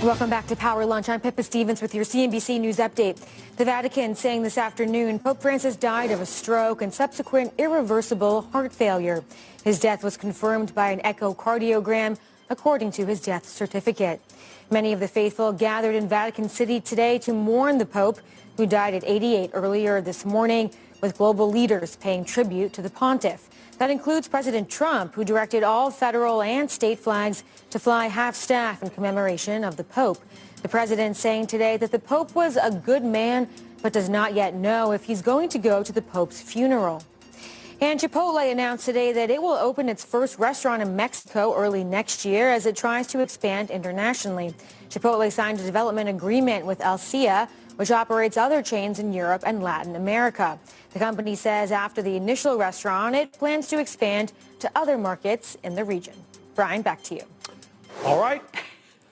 Welcome back to Power Lunch. I'm Pippa Stevens with your CNBC News update. The Vatican saying this afternoon Pope Francis died of a stroke and subsequent irreversible heart failure. His death was confirmed by an echocardiogram, according to his death certificate. Many of the faithful gathered in Vatican City today to mourn the Pope, who died at 88 earlier this morning, with global leaders paying tribute to the pontiff. That includes President Trump, who directed all federal and state flags to fly half-staff in commemoration of the Pope. The president saying today that the Pope was a good man, but does not yet know if he's going to go to the Pope's funeral. And Chipotle announced today that it will open its first restaurant in Mexico early next year as it tries to expand internationally. Chipotle signed a development agreement with Alcia, which operates other chains in Europe and Latin America. The company says after the initial restaurant, it plans to expand to other markets in the region. Brian, back to you. All right.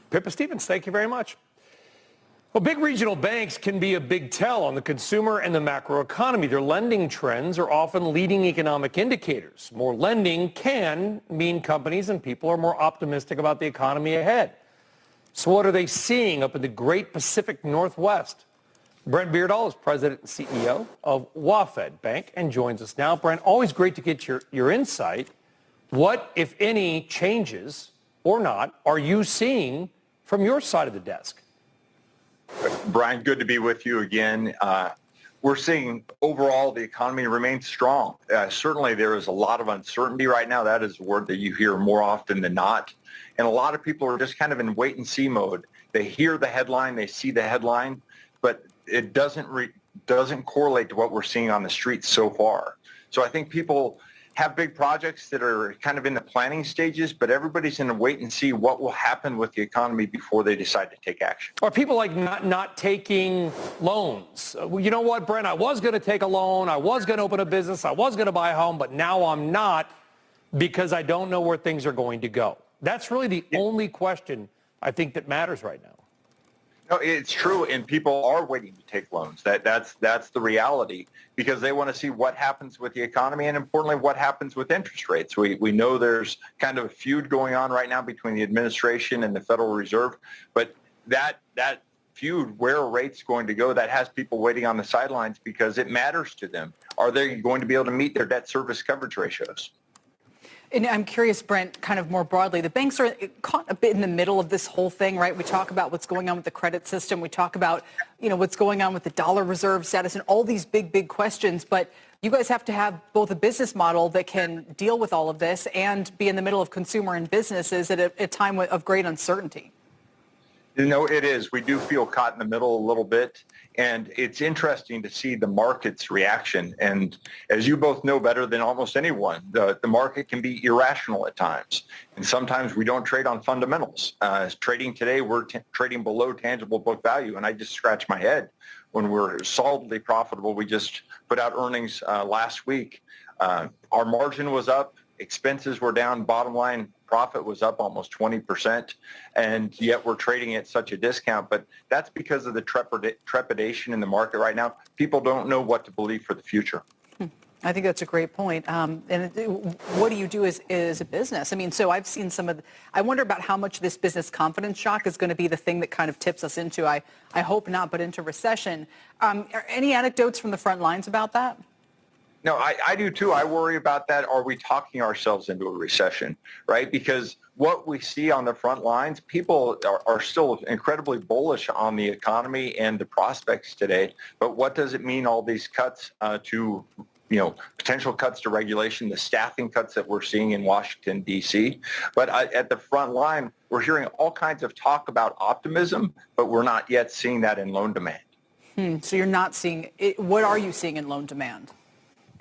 Pippa Stevens, thank you very much. Well, big regional banks can be a big tell on the consumer and the macroeconomy. Their lending trends are often leading economic indicators. More lending can mean companies and people are more optimistic about the economy ahead. So what are they seeing up in the great Pacific Northwest? Brent Beardall is president and CEO of WaFd Bank and joins us now. Brent, always great to get your insight. What, if any, changes or not are you seeing from your side of the desk? Brian, good to be with you again. We're seeing overall the economy remains strong. Certainly there is a lot of uncertainty right now. That is a word that you hear more often than not. And a lot of people are just kind of in wait and see mode. They hear the headline, they see the headline, but it doesn't correlate to what we're seeing on the streets so far. So I think people have big projects that are kind of in the planning stages, but everybody's in a wait and see what will happen with the economy before they decide to take action. Are people like not taking loans? You know what, Brent, I was going to take a loan. I was going to open a business. I was going to buy a home, but now I'm not because I don't know where things are going to go. That's really the only question I think that matters right now. No, it's true, and people are waiting to take loans. That's the reality because they want to see what happens with the economy and, importantly, what happens with interest rates. We know there's kind of a feud going on right now between the administration and the Federal Reserve, but that feud, where are rates going to go, that has people waiting on the sidelines because it matters to them. Are they going to be able to meet their debt service coverage ratios? And I'm curious, Brent, kind of more broadly, the banks are caught a bit in the middle of this whole thing, right? We talk about what's going on with the credit system. We talk about, what's going on with the dollar reserve status and all these big questions. But you guys have to have both a business model that can deal with all of this and be in the middle of consumer and businesses at a time of great uncertainty. It is. We do feel caught in the middle a little bit. And it's interesting to see the market's reaction. And as you both know better than almost anyone, the market can be irrational at times. And sometimes we don't trade on fundamentals. Trading today, we're trading below tangible book value. And I just scratch my head when we're solidly profitable. We just put out earnings last week. Our margin was up. Expenses were down. Bottom line profit was up almost 20%, and yet we're trading at such a discount. But that's because of the trepidation in the market right now. People don't know what to believe for the future. I think that's a great point. And what do you do as a business? I mean, so I've seen I wonder about how much this business confidence shock is going to be the thing that kind of tips us into, I hope not, but into recession. Any anecdotes from the front lines about that? No, I do too. I worry about that. Are we talking ourselves into a recession, right? Because what we see on the front lines, people are still incredibly bullish on the economy and the prospects today. But what does it mean, all these cuts to, potential cuts to regulation, the staffing cuts that we're seeing in Washington, D.C.? But at the front line, we're hearing all kinds of talk about optimism, but we're not yet seeing that in loan demand. So you're not seeing it. What are you seeing in loan demand?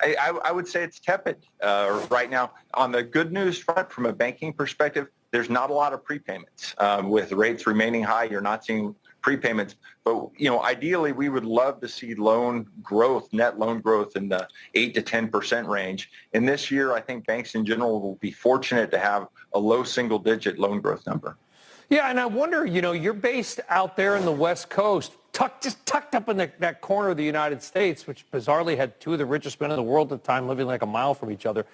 I would say it's tepid right now. On the good news front, from a banking perspective, there's not a lot of prepayments. With rates remaining high, you're not seeing prepayments. But, ideally, we would love to see loan growth, net loan growth in the 8 to 10% range. And this year, I think banks in general will be fortunate to have a low single-digit loan growth number. Yeah, and I wonder, you're based out there in the West Coast, just tucked up in that corner of the United States, which bizarrely had two of the richest men in the world at the time living like a mile from each other.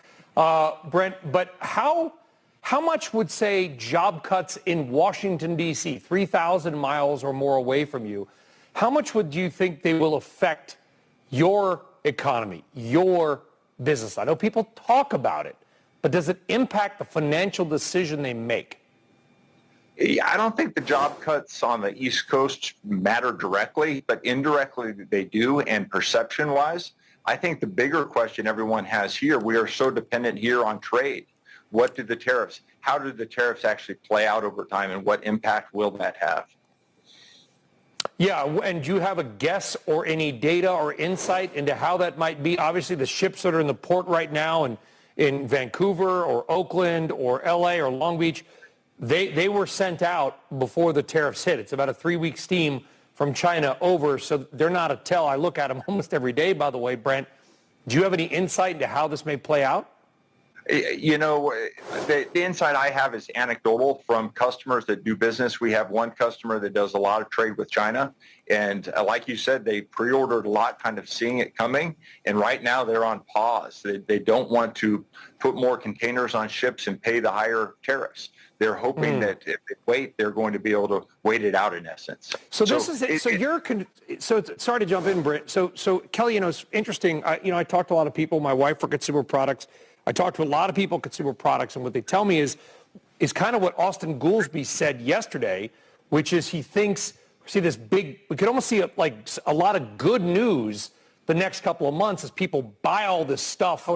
Brent, but how how much would, say, job cuts in Washington, D.C., 3,000 miles or more away from you, how much would you think they will affect your economy, your business? I know people talk about it, but does it impact the financial decision they make? I don't think the job cuts on the East Coast matter directly, but indirectly they do, and perception-wise, I think the bigger question everyone has here, we are so dependent here on trade. How do the tariffs actually play out over time, and what impact will that have? Yeah, and do you have a guess or any data or insight into how that might be? Obviously, the ships that are in the port right now in Vancouver or Oakland or L.A. or Long Beach, they were sent out before the tariffs hit. It's about a 3-week steam from China over, so they're not a tell. I look at them almost every day, by the way, Brent. Do you have any insight into how this may play out? You know, the insight I have is anecdotal from customers that do business. We have one customer that does a lot of trade with China. And like you said, they pre-ordered a lot, kind of seeing it coming. And right now they're on pause. They don't want to put more containers on ships and pay the higher tariffs. They're hoping that if they wait, they're going to be able to wait it out in essence. So this is it. So sorry to jump in, Brent. So Kelly, you know, it's interesting. I talked to a lot of people. My wife for consumer products. I talked to a lot of people in consumer products, and what they tell me is kind of what Austin Goolsbee said yesterday, which is he thinks, we could almost see a lot of good news the next couple of months as people buy all this stuff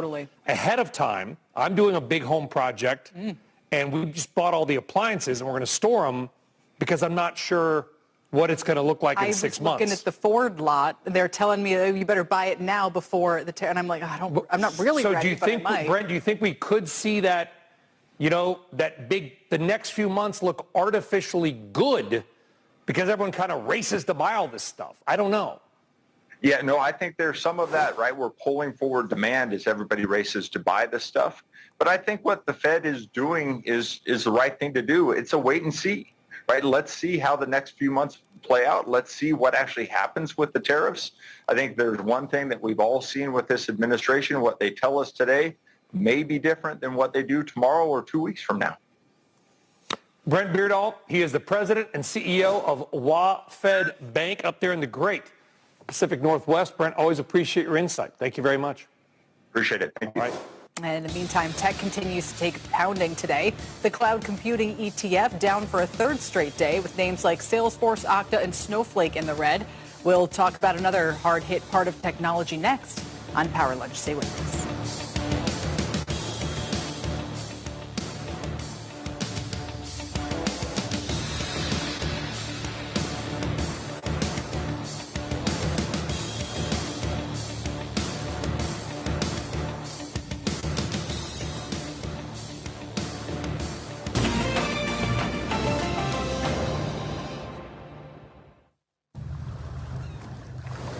ahead of time. I'm doing a big home project, and we just bought all the appliances, and we're going to store them because I'm not sure what it's going to look like in 6 months. I was looking at the Ford lot. They're telling me, oh, you better buy it now before the and I'm like, I'm not really ready. So do you think, Brent, do you think we could see that, the next few months look artificially good because everyone kind of races to buy all this stuff? I don't know. Yeah, no, I think there's some of that, right? We're pulling forward demand as everybody races to buy this stuff. But I think what the Fed is doing is the right thing to do. It's a wait and see. Right? Let's see how the next few months play out. Let's see what actually happens with the tariffs. I think there's one thing that we've all seen with this administration. What they tell us today may be different than what they do tomorrow or 2 weeks from now. Brent Beardall, he is the president and CEO of WaFd Bank up there in the great Pacific Northwest. Brent, always appreciate your insight. Thank you very much. Appreciate it. Thank you. All right. And in the meantime, tech continues to take pounding today. The cloud computing ETF down for a third straight day with names like Salesforce, Okta, and Snowflake in the red. We'll talk about another hard-hit part of technology next on Power Lunch. Stay with us.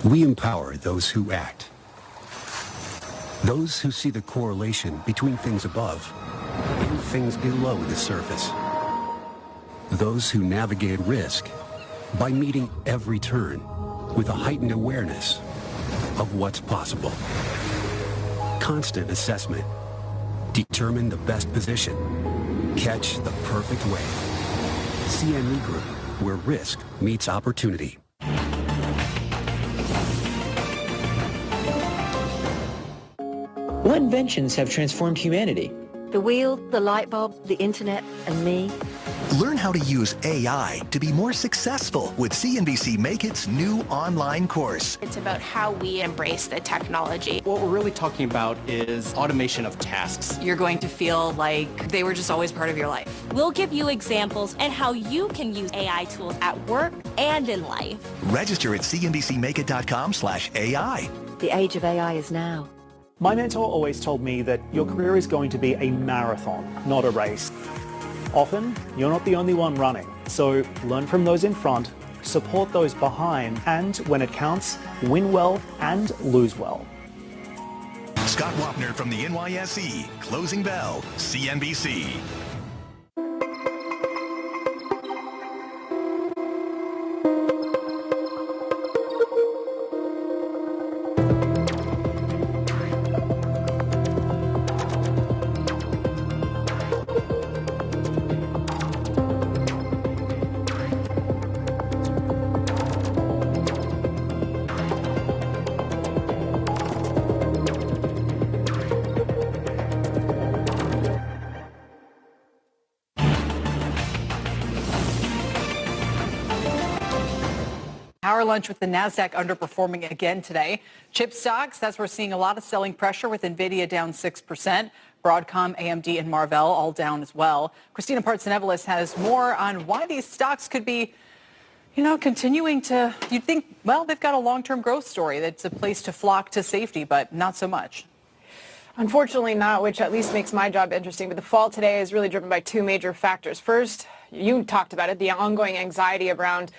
We empower those who act. Those who see the correlation between things above and things below the surface. Those who navigate risk by meeting every turn with a heightened awareness of what's possible. Constant assessment. Determine the best position. Catch the perfect wave. CME Group, where risk meets opportunity. What inventions have transformed humanity? The wheel, the light bulb, the internet, and me. Learn how to use AI to be more successful with CNBC Make It's new online course. It's about how we embrace the technology. What we're really talking about is automation of tasks. You're going to feel like they were just always part of your life. We'll give you examples and how you can use AI tools at work and in life. Register at cnbcmakeit.com/AI. The age of AI is now. My mentor always told me that your career is going to be a marathon, not a race. Often, you're not the only one running, so learn from those in front, support those behind, and when it counts, win well and lose well. Scott Wapner from the NYSE, Closing Bell, CNBC. Power lunch with the NASDAQ underperforming again today. Chip stocks, that's where we're seeing a lot of selling pressure with NVIDIA down 6%. Broadcom, AMD, and Marvell all down as well. Christina Partsenevelis has more on why these stocks could be, continuing to, you'd think, well, they've got a long-term growth story. That's a place to flock to safety, but not so much. Unfortunately not, which at least makes my job interesting. But the fall today is really driven by two major factors. First, you talked about it, the ongoing anxiety around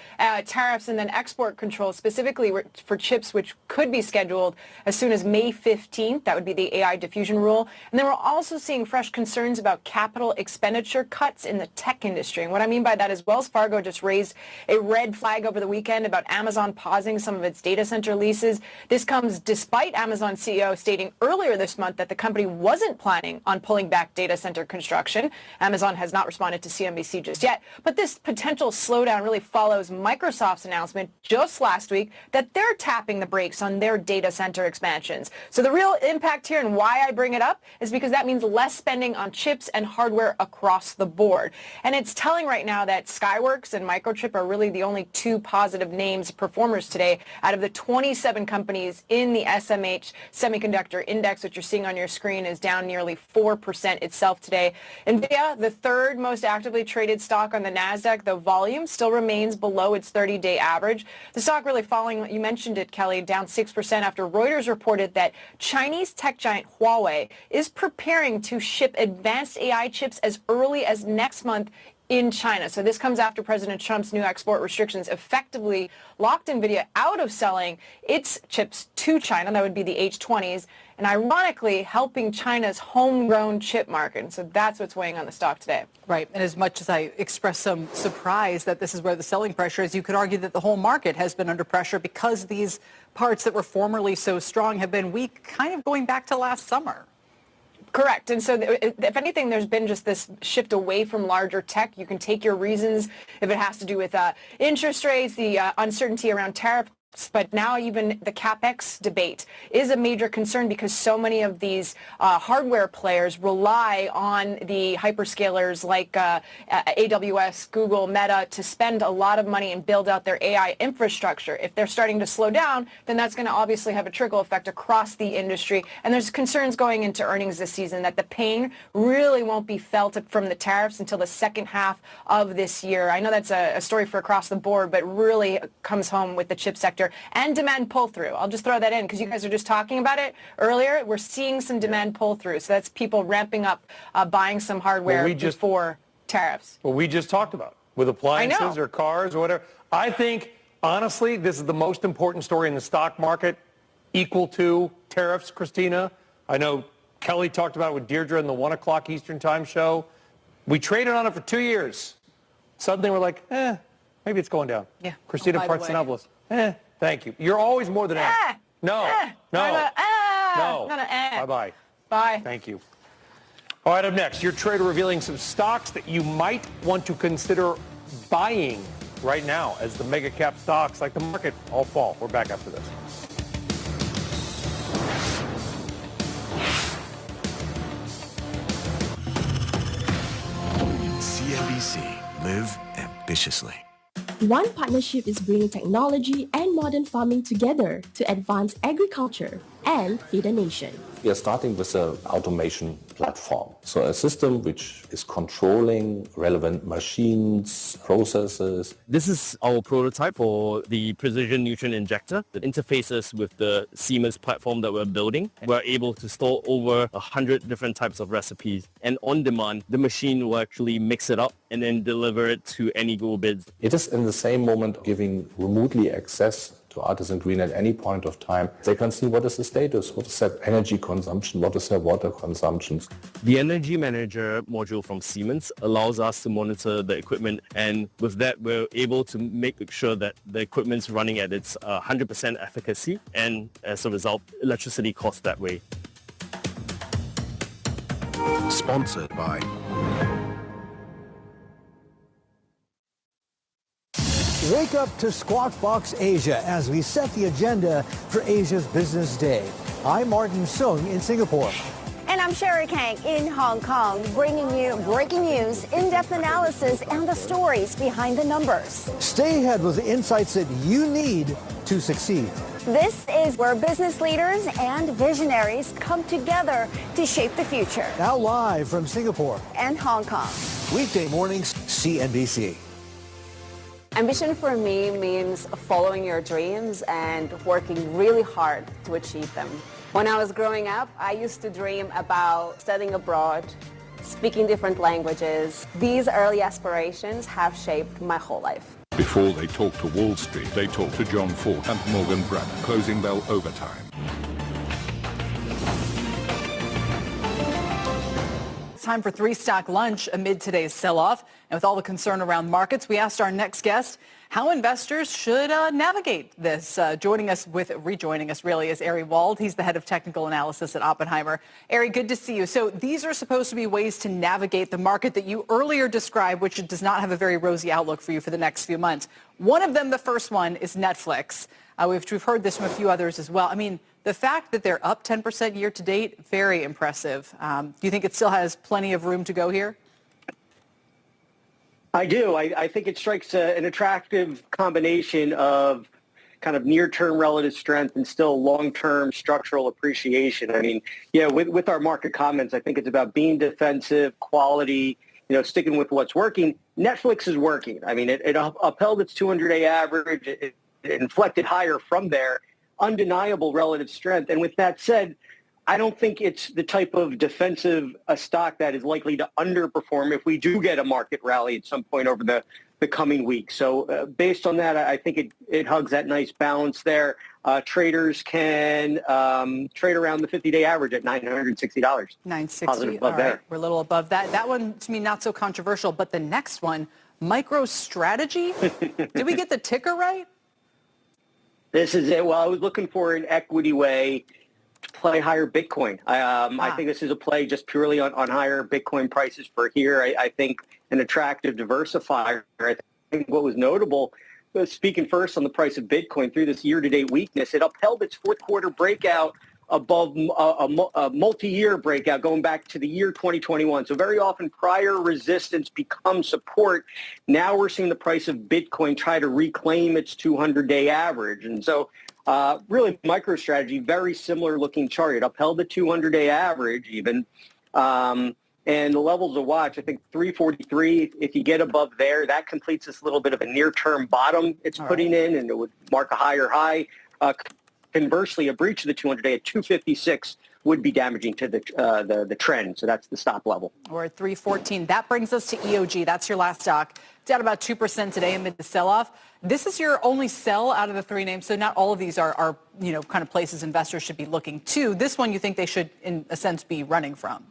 tariffs and then export control, specifically for chips, which could be scheduled as soon as May 15th. That would be the AI diffusion rule. And then we're also seeing fresh concerns about capital expenditure cuts in the tech industry. And what I mean by that is Wells Fargo just raised a red flag over the weekend about Amazon pausing some of its data center leases. This comes despite Amazon CEO stating earlier this month that the company wasn't planning on pulling back data center construction. Amazon has not responded to CNBC just yet. But this potential slowdown really follows Microsoft's announcement just last week that they're tapping the brakes on their data center expansions. So the real impact here and why I bring it up is because that means less spending on chips and hardware across the board. And it's telling right now that Skyworks and Microchip are really the only two positive names performers today out of the 27 companies in the SMH Semiconductor Index, which you're seeing on your screen is down nearly 4% itself today. NVIDIA, the third most actively traded stock on the NASDAQ, though volume still remains below its 30-day average. The stock really falling, you mentioned it, Kelly, down 6% after Reuters reported that Chinese tech giant Huawei is preparing to ship advanced AI chips as early as next month in China. So this comes after President Trump's new export restrictions effectively locked NVIDIA out of selling its chips to China. That would be the H20s. And ironically, helping China's homegrown chip market. And so that's what's weighing on the stock today. Right. And as much as I express some surprise that this is where the selling pressure is, you could argue that the whole market has been under pressure because these parts that were formerly so strong have been weak, kind of going back to last summer. Correct. And so if anything, there's been just this shift away from larger tech. You can take your reasons if it has to do with interest rates, the uncertainty around tariffs. But now even the CapEx debate is a major concern because so many of these hardware players rely on the hyperscalers like AWS, Google, Meta to spend a lot of money and build out their AI infrastructure. If they're starting to slow down, then that's going to obviously have a trickle effect across the industry. And there's concerns going into earnings this season that the pain really won't be felt from the tariffs until the second half of this year. I know that's a story for across the board, but really comes home with the chip sector and demand pull-through. I'll just throw that in because you guys are just talking about it earlier. We're seeing some demand pull-through. So that's people ramping up, buying some hardware before tariffs. Well, we just talked about with appliances or cars or whatever. I think, honestly, this is the most important story in the stock market, equal to tariffs, Christina. I know Kelly talked about it with Deirdre in the 1 o'clock Eastern Time show. We traded on it for 2 years. Suddenly we're like, maybe it's going down. Yeah. Christina Partsenevelis, thank you. You're always more than No. Bye-bye. Bye. Thank you. All right, up next, your trader revealing some stocks that you might want to consider buying right now as the mega cap stocks, like the market, all fall. We're back after this. CNBC. Live ambitiously. One partnership is bringing technology and modern farming together to advance agriculture and feed a nation. We are starting with an automation platform. So a system which is controlling relevant machines, processes. This is our prototype for the precision nutrient injector that interfaces with the Siemens platform that we're building. We're able to store over 100 different types of recipes. And on demand, the machine will actually mix it up and then deliver it to any Go bids. It is in the same moment giving remotely access to Artisan Green at any point of time. They can see what is the status, what is their energy consumption, what is their water consumption. The Energy Manager module from Siemens allows us to monitor the equipment, and with that we're able to make sure that the equipment's running at its 100% efficacy, and as a result, electricity costs that way. Sponsored by Wake up to Squawk Box Asia as we set the agenda for Asia's Business Day. I'm Martin Sung in Singapore. And I'm Sherry Kang in Hong Kong, bringing you breaking news, in-depth analysis, and the stories behind the numbers. Stay ahead with the insights that you need to succeed. This is where business leaders and visionaries come together to shape the future. Now live from Singapore and Hong Kong. Weekday mornings, CNBC. Ambition for me means following your dreams and working really hard to achieve them. When I was growing up, I used to dream about studying abroad, speaking different languages. These early aspirations have shaped my whole life. Before they talk to Wall Street, they talk to John Ford and Morgan Brandt. Closing bell overtime. It's time for three-stock lunch amid today's sell-off. And with all the concern around markets, we asked our next guest how investors should navigate this. Rejoining us really is Ari Wald. He's the head of technical analysis at Oppenheimer. Ari, good to see you. So these are supposed to be ways to navigate the market that you earlier described, which does not have a very rosy outlook for you for the next few months. One of them, the first one, is Netflix. We've heard this from a few others as well. I mean, the fact that they're up 10% year to date, very impressive. Do you think it still has plenty of room to go here? I do. I think it strikes an attractive combination of kind of near-term relative strength and still long-term structural appreciation. I mean, yeah, with our market comments, I think it's about being defensive, quality, sticking with what's working. Netflix is working. I mean, it upheld its 200-day average. It inflected higher from there. Undeniable relative strength. And with that said, I don't think it's the type of defensive stock that is likely to underperform if we do get a market rally at some point over the coming weeks. So based on that, I think it hugs that nice balance there. Traders can trade around the 50-day average at $960. $960. Positive above all right. there. We're a little above that. That one, to me, not so controversial. But the next one, MicroStrategy. Did we get the ticker right? This is it. Well, I was looking for an equity way to play higher Bitcoin. I think this is a play just purely on higher Bitcoin prices for here. I think an attractive diversifier. I think what was notable, speaking first on the price of Bitcoin through this year-to-date weakness, it upheld its fourth quarter breakout above a multi-year breakout going back to the year 2021. So very often prior resistance becomes support. Now we're seeing the price of Bitcoin try to reclaim its 200-day average. And so really MicroStrategy, very similar looking chart. It upheld the 200-day average even. And the levels to watch, I think 343, if you get above there, that completes this little bit of a near-term bottom it's putting in, and it would mark a higher high. Conversely, a breach of the 200-day at 256 would be damaging to the trend. So that's the stop level. We're at 314. That brings us to EOG. That's your last stock. It's down about 2% today amid the sell-off. This is your only sell out of the three names. So not all of these are kind of places investors should be looking to. This one you think they should, in a sense, be running from.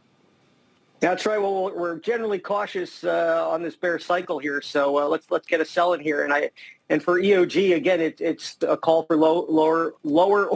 That's right. Well, we're generally cautious on this bear cycle here. So let's get a sell in here. And for EOG, again, it's a call for lower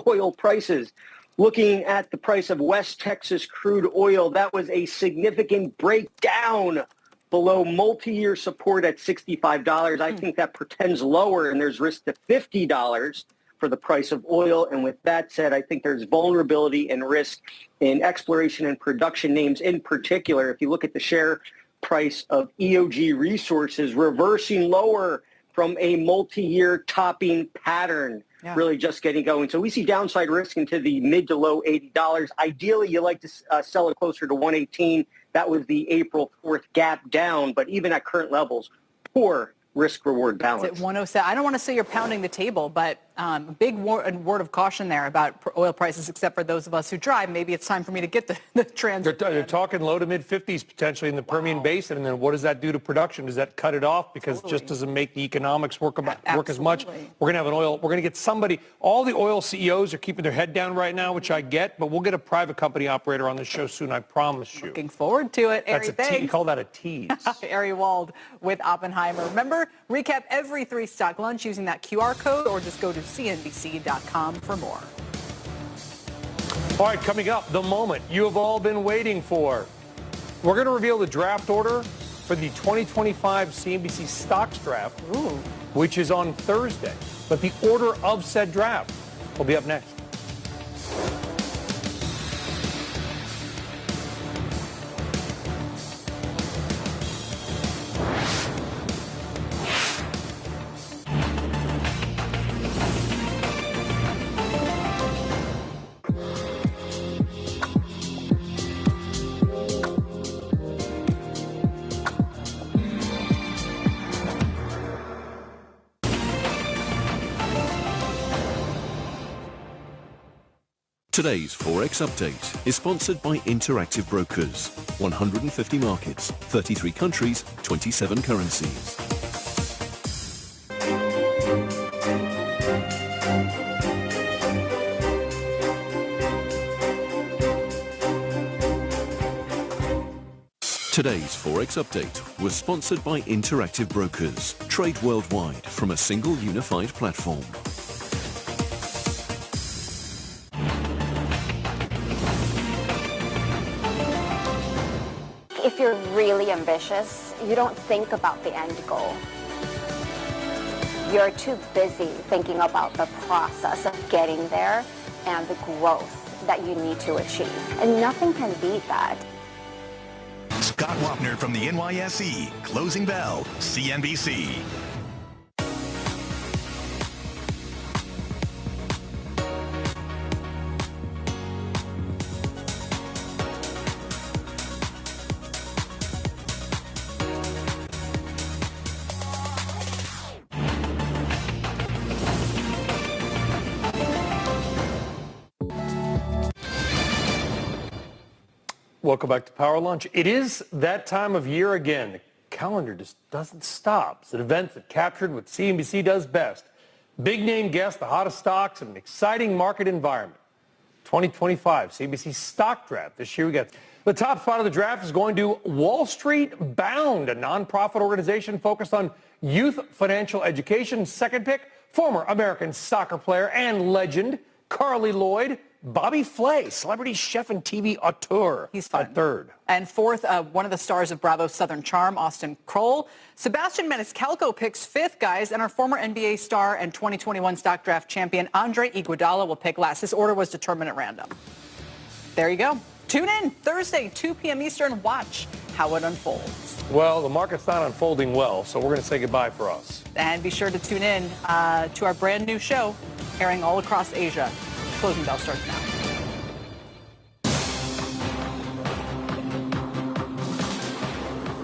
oil prices. Looking at the price of West Texas crude oil, that was a significant breakdown below multi-year support at $65. I think that pretends lower, and there's risk to $50 for the price of oil. And with that said, I think there's vulnerability and risk in exploration and production names in particular. If you look at the share price of EOG Resources reversing lower from a multi-year topping pattern, really just getting going. So we see downside risk into the mid to low $80. Ideally, you like to sell it closer to 118. That was the April 4th gap down, but even at current levels, poor risk-reward balance. It's at 107. I don't want to say you're pounding the table, but a big word of caution there about oil prices, except for those of us who drive. Maybe it's time for me to get the transit. They're talking low to mid-50s potentially in the Permian Basin, and then what does that do to production? Does that cut it off? Because it just doesn't make the economics work as much. We're going to get somebody. All the oil CEOs are keeping their head down right now, which I get, but we'll get a private company operator on the show soon, I promise you. Looking forward to it. That's Ari, call that a tease. Ari Wald with Oppenheimer. Remember, recap every three-stock lunch using that QR code, or just go to CNBC.com for more. All right, coming up, the moment you have all been waiting for. We're going to reveal the draft order for the 2025 CNBC Stocks Draft, which is on Thursday. But the order of said draft will be up next. Today's Forex Update is sponsored by Interactive Brokers. 150 markets, 33 countries, 27 currencies. Today's Forex Update was sponsored by Interactive Brokers. Trade worldwide from a single unified platform. If you're really ambitious, you don't think about the end goal. You're too busy thinking about the process of getting there and the growth that you need to achieve. And nothing can beat that. Scott Wapner from the NYSE. Closing Bell, CNBC. Welcome back to Power Lunch. It is that time of year again. The calendar just doesn't stop. It's an event that captured what CNBC does best. Big name guests, the hottest stocks, and an exciting market environment. 2025 CNBC Stock Draft. This year we got the top spot of the draft is going to Wall Street Bound, a nonprofit organization focused on youth financial education. Second pick, former American soccer player and legend Carly Lloyd. Bobby Flay, celebrity chef and TV auteur. He's fun. Third. And fourth, one of the stars of Bravo's Southern Charm, Austin Kroll. Sebastian Maniscalco picks fifth, guys, and our former NBA star and 2021 stock draft champion, Andre Iguodala, will pick last. This order was determined at random. There you go. Tune in Thursday, 2 p.m. Eastern. Watch how it unfolds. Well, the market's not unfolding well, so we're going to say goodbye for us. And be sure to tune in to our brand new show, airing all across Asia. Closing Bell starts now.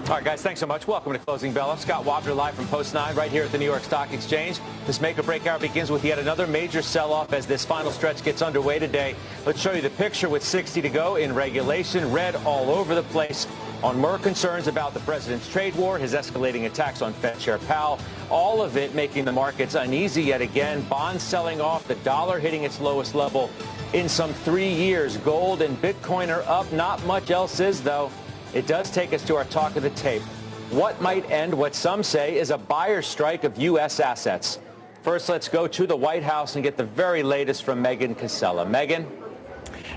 All right, guys, thanks so much. Welcome to Closing Bell. I'm Scott Wapner, live from Post 9 right here at the New York Stock Exchange. This make or break hour begins with yet another major sell-off as this final stretch gets underway today. Let's show you the picture with 60 to go in regulation. Red all over the place on more concerns about the president's trade war, his escalating attacks on Fed Chair Powell, all of it making the markets uneasy yet again. Bonds selling off, the dollar hitting its lowest level in some 3 years. Gold and Bitcoin are up. Not much else is, though. It does take us to our talk of the tape. What might end what some say is a buyer's strike of U.S. assets? First, let's go to the White House and get the very latest from Megan Casella. Megan?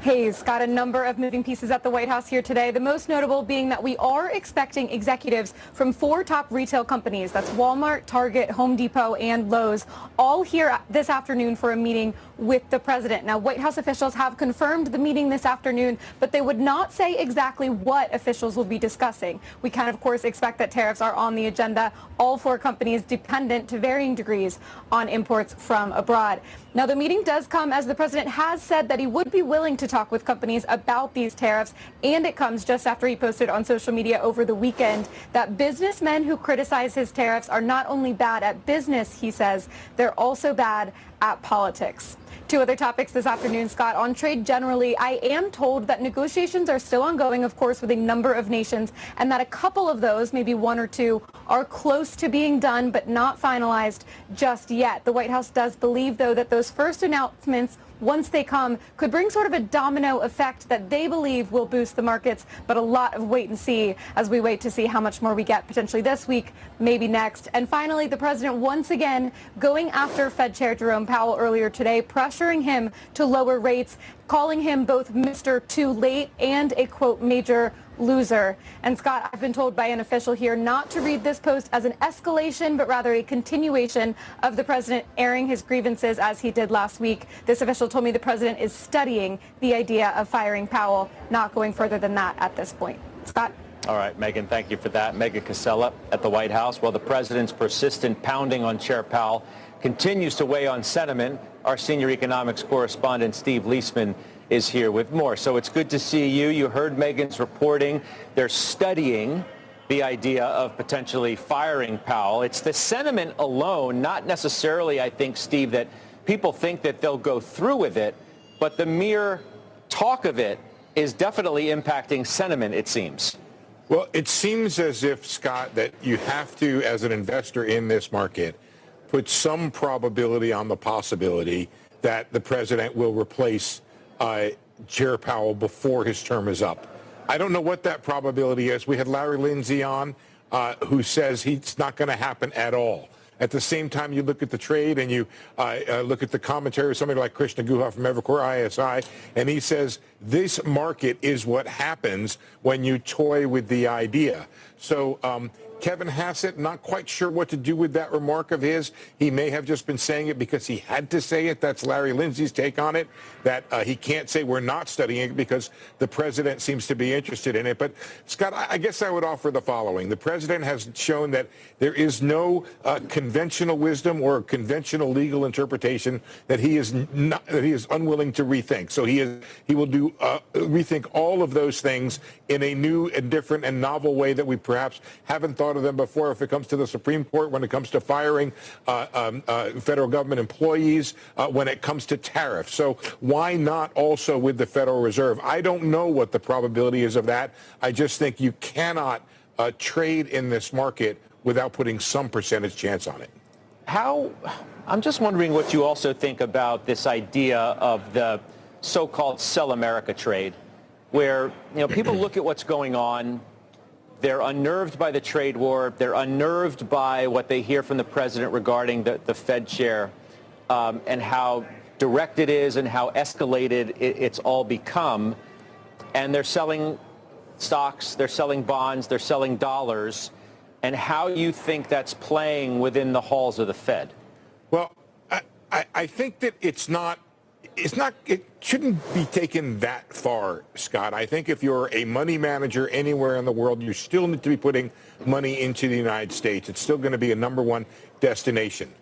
Hey, Scott, a number of moving pieces at the White House here today. The most notable being that we are expecting executives from 4 top retail companies. That's Walmart, Target, Home Depot, and Lowe's, all here this afternoon for a meeting with the president. Now, White House officials have confirmed the meeting this afternoon, but they would not say exactly what officials will be discussing. We can, of course, expect that tariffs are on the agenda. All 4 companies dependent to varying degrees on imports from abroad. Now, the meeting does come as the president has said that he would be willing to talk with companies about these tariffs, and it comes just after he posted on social media over the weekend that businessmen who criticize his tariffs are not only bad at business, he says, they're also bad at politics. 2 other topics this afternoon, Scott. On trade generally, I am told that negotiations are still ongoing, of course, with a number of nations, and that a couple of those, maybe 1 or 2, are close to being done but not finalized just yet. The White House does believe, though, that those first announcements, once they come, could bring sort of a domino effect that they believe will boost the markets, but a lot of wait and see as we wait to see how much more we get potentially this week, maybe next. And finally, the president once again going after Fed Chair Jerome Powell earlier today, pressuring him to lower rates, calling him both Mr. Too Late and a, quote, major loser. And Scott, I've been told by an official here not to read this post as an escalation, but rather a continuation of the president airing his grievances as he did last week. This official told me the president is studying the idea of firing Powell, not going further than that at this point. Scott? All right, Megan, thank you for that. Megan Casella at the White House. While the president's persistent pounding on Chair Powell continues to weigh on sentiment, our senior economics correspondent Steve Leisman is here with more. So it's good to see you. You heard Megan's reporting. They're studying the idea of potentially firing Powell. It's the sentiment alone, not necessarily, I think, Steve, that people think that they'll go through with it, but the mere talk of it is definitely impacting sentiment, it seems. Well, it seems as if, Scott, that you have to, as an investor in this market, put some probability on the possibility that the president will replace Chair Powell before his term is up. I don't know what that probability is. We had Larry Lindsey on, who says it's not going to happen at all. At the same time, you look at the trade and you look at the commentary of somebody like Krishna Guha from Evercore ISI, and he says this market is what happens when you toy with the idea. So Kevin Hassett, not quite sure what to do with that remark of his. He may have just been saying it because he had to say it. That's Larry Lindsey's take on it, that he can't say we're not studying it because the president seems to be interested in it. But, Scott, I guess I would offer the following. The president has shown that there is no conventional wisdom or conventional legal interpretation that he is unwilling to rethink. So he will do rethink all of those things in a new and different and novel way that we perhaps haven't thought of them before. If it comes to the Supreme Court, when it comes to firing federal government employees, when it comes to tariffs. So why not also with the Federal Reserve? I don't know what the probability is of that. I just think you cannot trade in this market without putting some percentage chance on it. I'm just wondering what you also think about this idea of the so-called sell America trade, where people look at what's going on. They're unnerved by the trade war. They're unnerved by what they hear from the president regarding the Fed chair and how direct it is and how escalated it's all become. And they're selling stocks, they're selling bonds, they're selling dollars. And how you think that's playing within the halls of the Fed? Well, I think that it shouldn't be taken that far, Scott. I think if you're a money manager anywhere in the world, you still need to be putting money into the United States. It's still going to be a number one destination.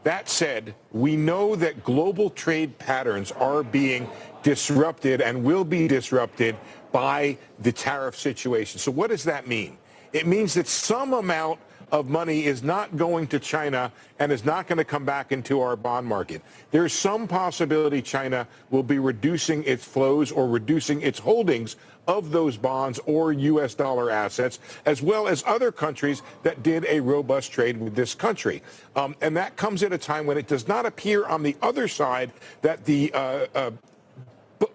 That said, we know that global trade patterns are being disrupted and will be disrupted by the tariff situation. So what does that mean? It means that some amount of money is not going to China and is not going to come back into our bond market. There's some possibility China will be reducing its flows or reducing its holdings of those bonds or U.S. dollar assets, as well as other countries that did a robust trade with this country. And that comes at a time when it does not appear on the other side that the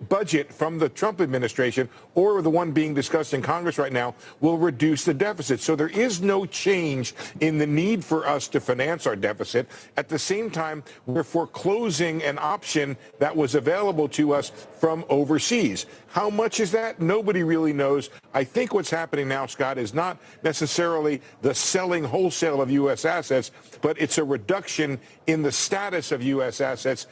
budget from the Trump administration or the one being discussed in Congress right now will reduce the deficit. So there is no change in the need for us to finance our deficit. At the same time, we're foreclosing an option that was available to us from overseas. How much is that? Nobody really knows. I think what's happening now, Scott, is not necessarily the selling wholesale of U.S. assets, but it's a reduction in the status of U.S. assets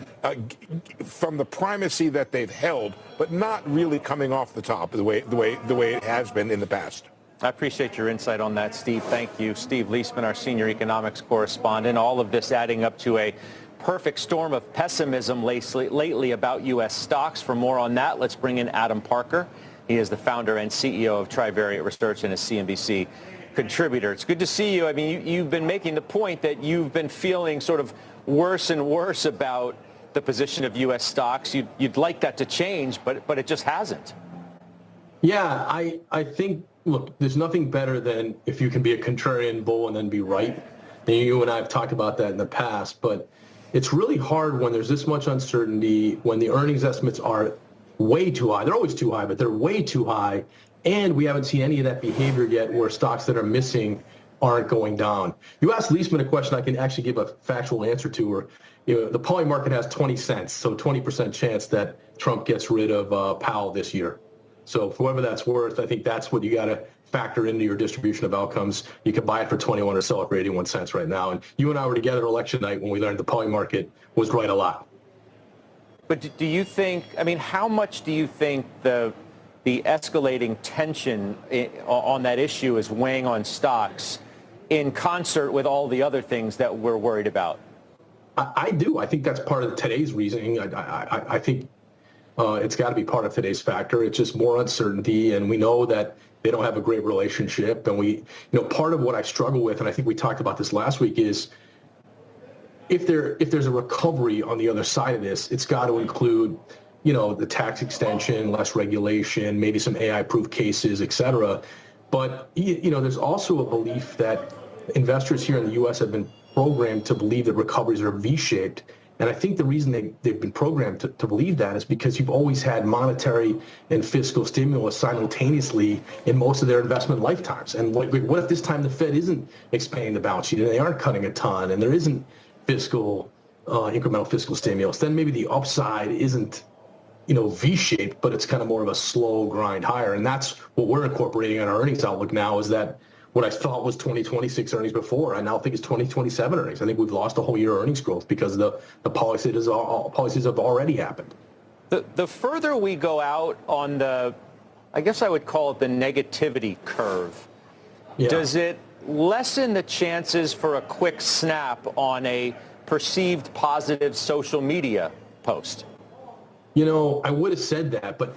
from the primacy that they've held, but not really coming off the top the way it has been in the past. I appreciate your insight on that, Steve. Thank you. Steve Leisman, our senior economics correspondent. All of this adding up to a perfect storm of pessimism lately about U.S. stocks. For more on that, let's bring in Adam Parker. He is the founder and CEO of Trivariate Research and a CNBC contributor. It's good to see you. I mean, you've been making the point that you've been feeling sort of worse and worse about the position of U.S. stocks. You'd like that to change, but it just hasn't. Yeah, I think, look, there's nothing better than if you can be a contrarian bull and then be right. And you and I have talked about that in the past, but it's really hard when there's this much uncertainty, when the earnings estimates are way too high. They're always too high, but they're way too high. And we haven't seen any of that behavior yet where stocks that are missing aren't going down. You asked Leisman a question I can actually give a factual answer to her. The poly market has 20 cents, so 20% chance that Trump gets rid of Powell this year. So for whatever that's worth, I think that's what you got to factor into your distribution of outcomes. You can buy it for 21 or sell it for 81 cents right now. And you and I were together election night when we learned the poly market was right a lot. But do you think, I mean, how much do you think the escalating tension on that issue is weighing on stocks in concert with all the other things that we're worried about? I do. I think that's part of today's reasoning. I think it's got to be part of today's factor. It's just more uncertainty, and we know that they don't have a great relationship. And part of what I struggle with, and I think we talked about this last week, is if there's a recovery on the other side of this, it's got to include the tax extension, less regulation, maybe some AI-proof cases, et cetera. But, there's also a belief that investors here in the U.S. have been programmed to believe that recoveries are V-shaped. And I think the reason they've been programmed to believe that is because you've always had monetary and fiscal stimulus simultaneously in most of their investment lifetimes. And what if this time the Fed isn't expanding the balance sheet and they aren't cutting a ton and there isn't incremental fiscal stimulus? Then maybe the upside isn't V-shaped, but it's kind of more of a slow grind higher. And that's what we're incorporating in our earnings outlook now, is that what I thought was 2026 earnings before, I now think it's 2027 earnings. I think we've lost a whole year of earnings growth because the policies have already happened. The further we go out on I guess I would call it the negativity curve, does it lessen the chances for a quick snap on a perceived positive social media post? I would have said that, but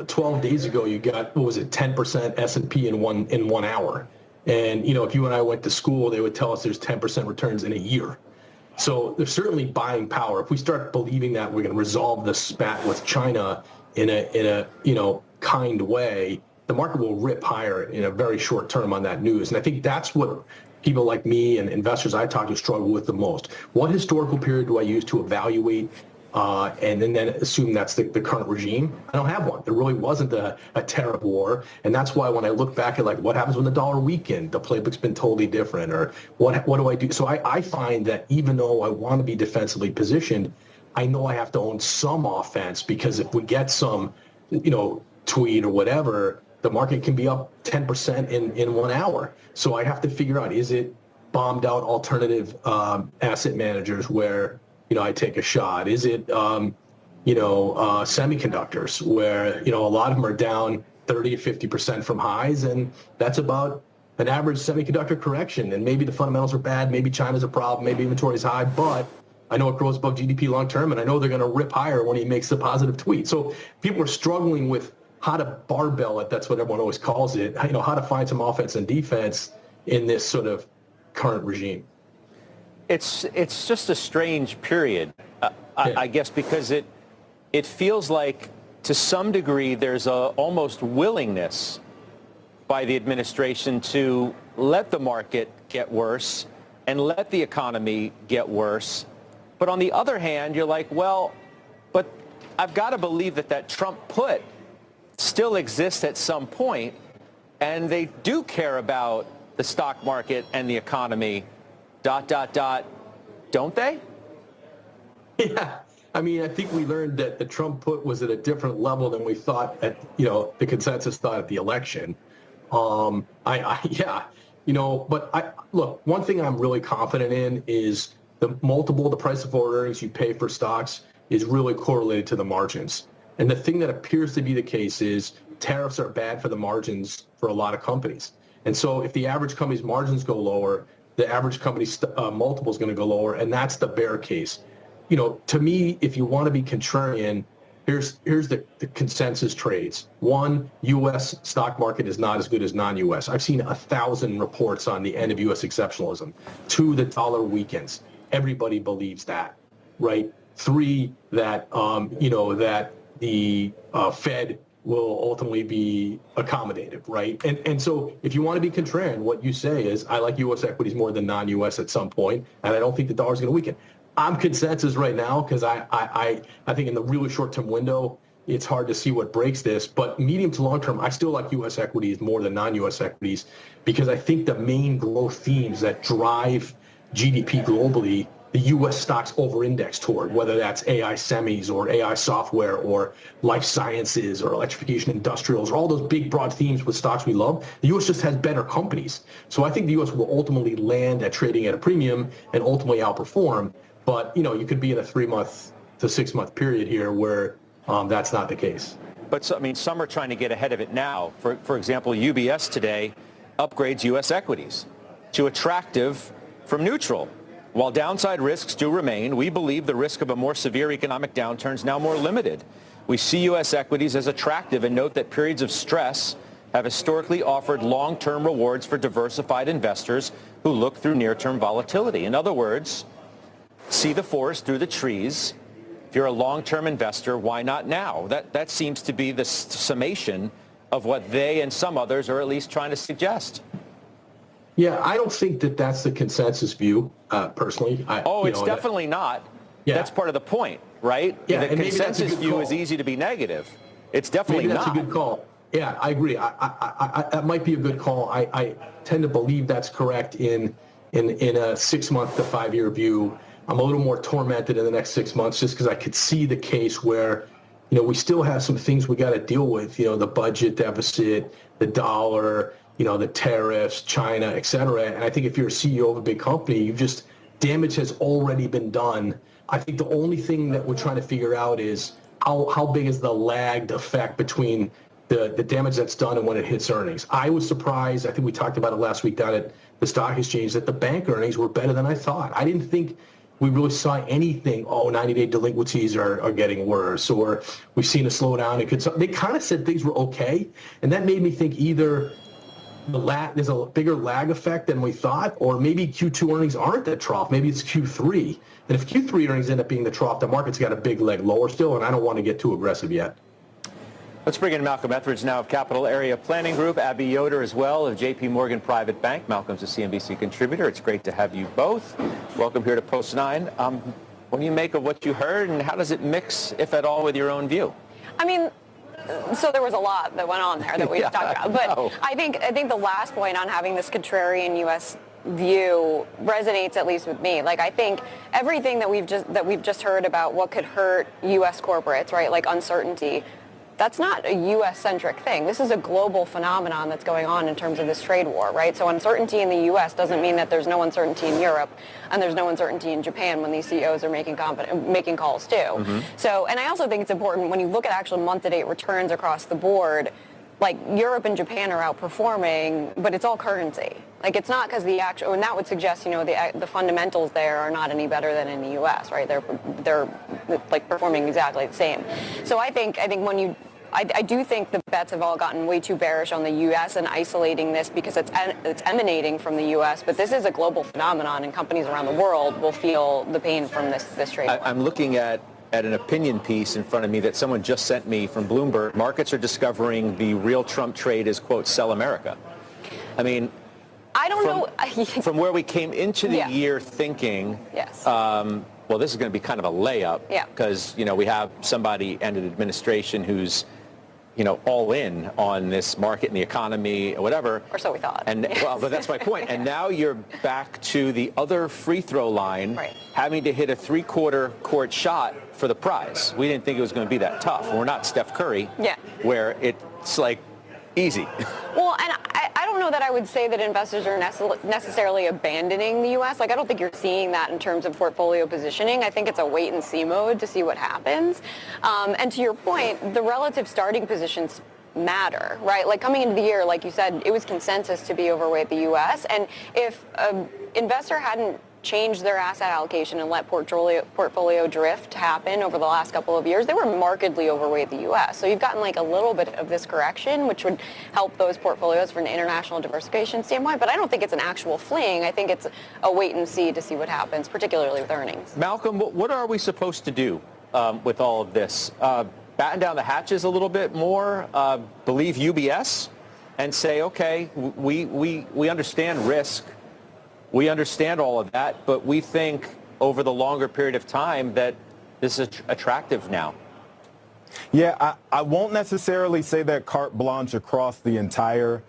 12 days ago you got, 10% S&P in one hour. And, if you and I went to school, they would tell us there's 10% returns in a year. So there's certainly buying power. If we start believing that we're going to resolve the spat with China in a kind way, the market will rip higher in a very short term on that news. And I think that's what people like me and investors I talk to struggle with the most. What historical period do I use to evaluate and then assume that's the current regime? I don't have one. There really wasn't a tariff war. And that's why when I look back at what happens when the dollar weakened, the playbook's been totally different, or what do I do? So I find that even though I want to be defensively positioned, I know I have to own some offense, because if we get some, tweet or whatever, the market can be up 10% in 1 hour. So I have to figure out, is it bombed out alternative asset managers where I take a shot? Is it, semiconductors where, a lot of them are down 30 to 50% from highs, and that's about an average semiconductor correction. And maybe the fundamentals are bad, maybe China's a problem, maybe inventory is high, but I know it grows above GDP long term, and I know they're going to rip higher when he makes the positive tweet. So people are struggling with how to barbell it. That's what everyone always calls it. How to find some offense and defense in this sort of current regime. It's just a strange period, I guess, because it feels like to some degree there's a almost willingness by the administration to let the market get worse and let the economy get worse. But on the other hand, you're like, well, but I've got to believe that Trump put still exists at some point, and they do care about the stock market and the economy, ... Don't they? Yeah. I think we learned that the Trump put was at a different level than we thought the consensus thought at the election. But look, one thing I'm really confident in is the price of forward earnings you pay for stocks is really correlated to the margins. And the thing that appears to be the case is tariffs are bad for the margins for a lot of companies. And so if the average company's margins go lower, the average company's multiple is going to go lower, and that's the bear case. To me, if you want to be contrarian, here's the consensus trades. 1, U.S. stock market is not as good as non-U.S. I've seen 1,000 reports on the end of U.S. exceptionalism. 2, the dollar weakens. Everybody believes that, right? 3, that that the Fed will ultimately be accommodative, right? And so if you want to be contrarian, what you say is, I like U.S. equities more than non-U.S. at some point, and I don't think the dollar's going to weaken. I'm consensus right now because I think in the really short-term window, it's hard to see what breaks this. But medium to long-term, I still like U.S. equities more than non-U.S. equities, because I think the main growth themes that drive GDP globally, the U.S. stocks over-index toward, whether that's AI semis or AI software or life sciences or electrification industrials, or all those big broad themes with stocks we love. The U.S. just has better companies. So I think the U.S. will ultimately land at trading at a premium and ultimately outperform. But, you could be in a 3-month to 6-month period here where that's not the case. But, some are trying to get ahead of it now. For example, UBS today upgrades U.S. equities to attractive from neutral. While downside risks do remain, we believe the risk of a more severe economic downturn is now more limited. We see U.S. equities as attractive and note that periods of stress have historically offered long-term rewards for diversified investors who look through near-term volatility. In other words, see the forest through the trees If you're a long-term investor, why not now? That seems to be the summation of what they and some others are at least trying to suggest. Yeah, I don't think that that's the consensus view, personally. It's definitely not. Yeah. That's part of the point, right? Yeah, the and maybe that's a consensus good view call. is easy to be negative. It's definitely Maybe that's not. a good call. Yeah, I agree. I that might be a good call. I tend to believe that's correct in a 6 month to 5 year view. I'm a little more tormented in the next 6 months just because I could see the case where, we still have some things we got to deal with. The budget deficit, the dollar, the tariffs, China, et cetera. And I think if you're a CEO of a big company, damage has already been done. I think the only thing that we're trying to figure out is how big is the lagged effect between the damage that's done and when it hits earnings. I was surprised, I think we talked about it last week down at the stock exchange, that the bank earnings were better than I thought. I didn't think we really saw anything, 90-day delinquencies are getting worse, or we've seen a slowdown. They kind of said things were okay, and that made me think either there's a bigger lag effect than we thought, or maybe Q2 earnings aren't the trough. Maybe it's Q3. And if Q3 earnings end up being the trough, the market's got a big leg lower still, and I don't want to get too aggressive yet. Let's bring in Malcolm Etheridge now of Capital Area Planning Group, Abby Yoder as well of JP Morgan Private Bank. Malcolm's a CNBC contributor. It's great to have you both. Welcome here to Post 9. What do you make of what you heard, and how does it mix, if at all, with your own view? I mean, so there was a lot that went on there that we talked about. But I think the last point on having this contrarian U.S. view resonates at least with me. Like, I think everything that we've just heard about what could hurt U.S. corporates, right? Like uncertainty. That's not a U.S.-centric thing. This is a global phenomenon that's going on in terms of this trade war, right? So uncertainty in the U.S. doesn't mean that there's no uncertainty in Europe, and there's no uncertainty in Japan when these CEOs are making calls too. Mm-hmm. So, and I also think it's important when you look at actual month-to-date returns across the board, like Europe and Japan are outperforming, but it's all currency. Like, it's not because and that would suggest, the fundamentals there are not any better than in the U.S., right? They're like performing exactly the same. So I think when I do think the bets have all gotten way too bearish on the U.S. and isolating this because it's emanating from the U.S., but this is a global phenomenon, and companies around the world will feel the pain from this trade war. I'm looking at an opinion piece in front of me that someone just sent me from Bloomberg. Markets are discovering the real Trump trade is, quote, sell America. I mean, I don't know. From where we came into the year thinking, yes. Well, this is going to be kind of a layup because, we have somebody and an administration who's, all in on this market and the economy or whatever. Or so we thought. And well, but that's my point. And now you're back to the other free throw line, having to hit a 3/4 court shot for the prize. We didn't think it was going to be that tough. We're not Steph Curry, where it's like easy. Well, and I don't know that I would say that investors are necessarily abandoning the U.S. Like, I don't think you're seeing that in terms of portfolio positioning. I think it's a wait-and-see mode to see what happens. And to your point, the relative starting positions matter, right? Like, coming into the year, like you said, it was consensus to be overweight the U.S. And if an investor hadn't changed their asset allocation and let portfolio drift happen over the last couple of years, they were markedly overweight the U.S. So you've gotten like a little bit of this correction, which would help those portfolios from an international diversification standpoint. But I don't think it's an actual fling. I think it's a wait and see to see what happens, particularly with earnings. Malcolm, what are we supposed to do with all of this? Batten down the hatches a little bit more, believe UBS, and say, okay, we understand risk. We understand all of that, but we think over the longer period of time that this is attractive now. Yeah, I won't necessarily say that carte blanche across the entire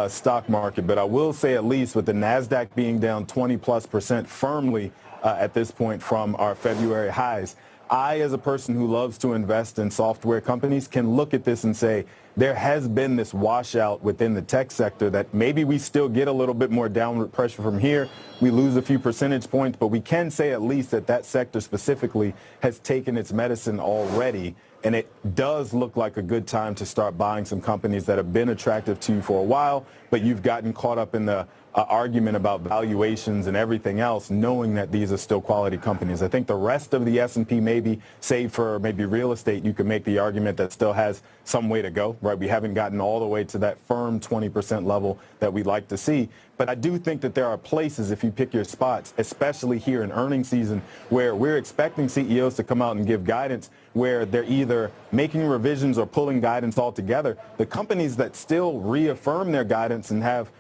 stock market, but I will say at least with the NASDAQ being down 20+% firmly at this point from our February highs, I, as a person who loves to invest in software companies, can look at this and say there has been this washout within the tech sector that maybe we still get a little bit more downward pressure from here. We lose a few percentage points, but we can say at least that that sector specifically has taken its medicine already. And it does look like a good time to start buying some companies that have been attractive to you for a while, but you've gotten caught up in the argument about valuations and everything else, knowing that these are still quality companies. I think the rest of the S&P, maybe save for maybe real estate, you could make the argument that still has some way to go, right? We haven't gotten all the way to that firm 20% level that we'd like to see. But I do think that there are places, if you pick your spots, especially here in earnings season, where we're expecting CEOs to come out and give guidance where they're either making revisions or pulling guidance altogether. The companies that still reaffirm their guidance and have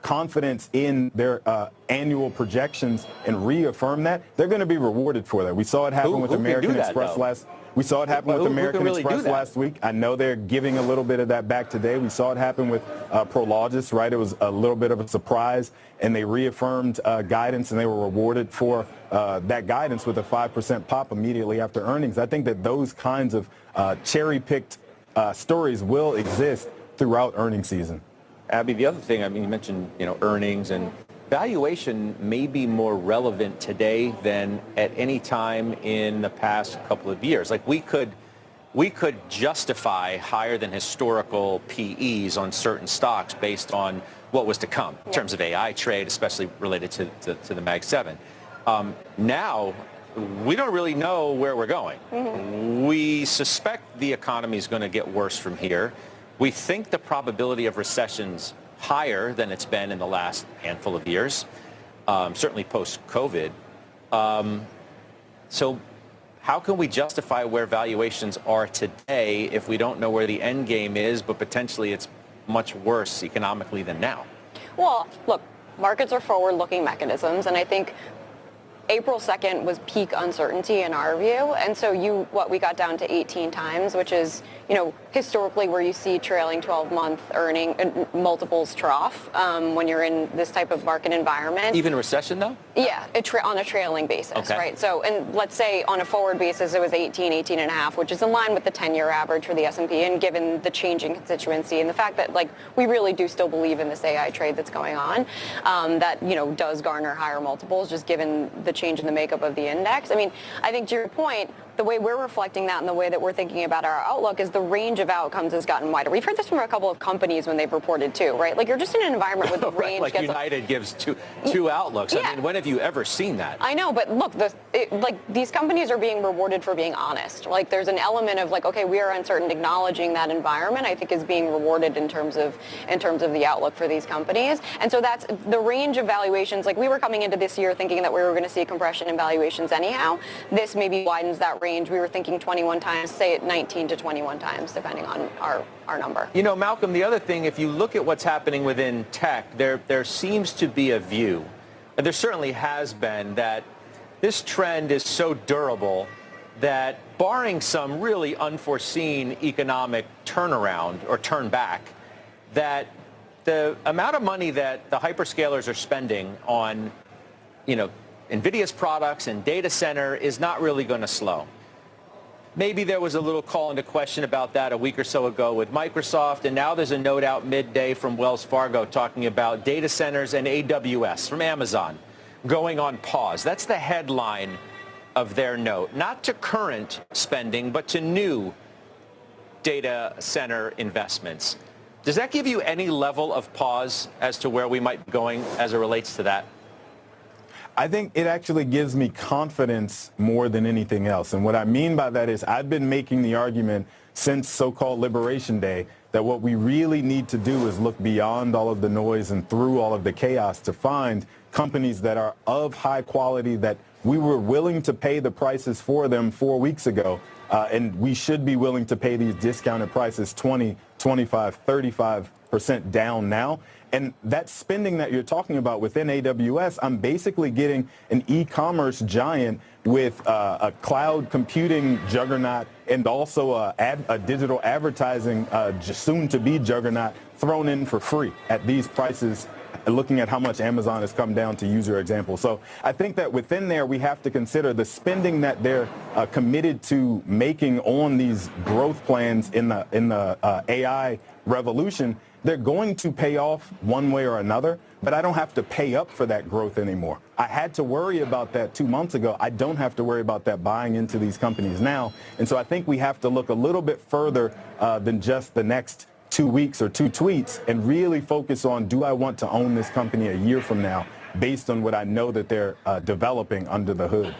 confidence in their annual projections and reaffirm that, they're going to be rewarded for that. We saw it happen with American Express last week. I know they're giving a little bit of that back today. We saw it happen with Prologis, right? It was a little bit of a surprise, and they reaffirmed guidance, and they were rewarded for that guidance with a 5% pop immediately after earnings. I think that those kinds of cherry-picked stories will exist throughout earnings season. Abby, the other thing, I mean, you mentioned, earnings, and valuation may be more relevant today than at any time in the past couple of years. Like we could justify higher than historical PEs on certain stocks based on what was to come in terms of AI trade, especially related to the Mag 7. Now, we don't really know where we're going. Mm-hmm. We suspect the economy is going to get worse from here. We think the probability of recession's higher than it's been in the last handful of years, certainly post-COVID. So how can we justify where valuations are today if we don't know where the end game is, but potentially it's much worse economically than now? Well, look, markets are forward-looking mechanisms, and I think April 2nd was peak uncertainty in our view, and so we got down to 18 times, which is, historically where you see trailing 12-month earning multiples trough when you're in this type of market environment. Even recession, though? Yeah, on a trailing basis, okay. Right? So, and let's say on a forward basis, it was 18 and a half, which is in line with the 10-year average for the S&P, and given the changing constituency and the fact that, we really do still believe in this AI trade that's going on, that, does garner higher multiples, just given the change in the makeup of the index. I mean, I think to your point, the way we're reflecting that and the way that we're thinking about our outlook is the range of outcomes has gotten wider. We've heard this from a couple of companies when they've reported too, right? Like you're just in an environment where the range like gets United gives two outlooks. Yeah. I mean, when have you ever seen that? I know, but look, these companies are being rewarded for being honest. Like there's an element of okay, we are uncertain. Acknowledging that environment, I think, is being rewarded in terms of the outlook for these companies. And so that's the range of valuations. Like we were coming into this year thinking that we were going to see compression in valuations anyhow. This maybe widens that range. We were thinking 21 times, say it 19 to 21 times, depending on our number. Malcolm, the other thing, if you look at what's happening within tech, there seems to be a view, and there certainly has been, that this trend is so durable that barring some really unforeseen economic turnaround or turn back, that the amount of money that the hyperscalers are spending on, NVIDIA's products and data center is not really going to slow. Maybe there was a little call into question about that a week or so ago with Microsoft, and now there's a note out midday from Wells Fargo talking about data centers and AWS from Amazon going on pause. That's the headline of their note. Not to current spending, but to new data center investments. Does that give you any level of pause as to where we might be going as it relates to that? I think it actually gives me confidence more than anything else. And what I mean by that is I've been making the argument since so-called Liberation Day that what we really need to do is look beyond all of the noise and through all of the chaos to find companies that are of high quality, that we were willing to pay the prices for them 4 weeks ago. And we should be willing to pay these discounted prices 20, 25, 35% down now. And that spending that you're talking about within AWS, I'm basically getting an e-commerce giant with a cloud computing juggernaut and also a digital advertising soon-to-be juggernaut thrown in for free at these prices, looking at how much Amazon has come down, to use your example. So I think that within there we have to consider the spending that they're committed to making on these growth plans in the AI revolution. They're going to pay off one way or another, but I don't have to pay up for that growth anymore. I had to worry about that 2 months ago. I don't have to worry about that buying into these companies now. And so I think we have to look a little bit further than just the next 2 weeks or 2 tweets and really focus on, do I want to own this company a year from now based on what I know that they're developing under the hood?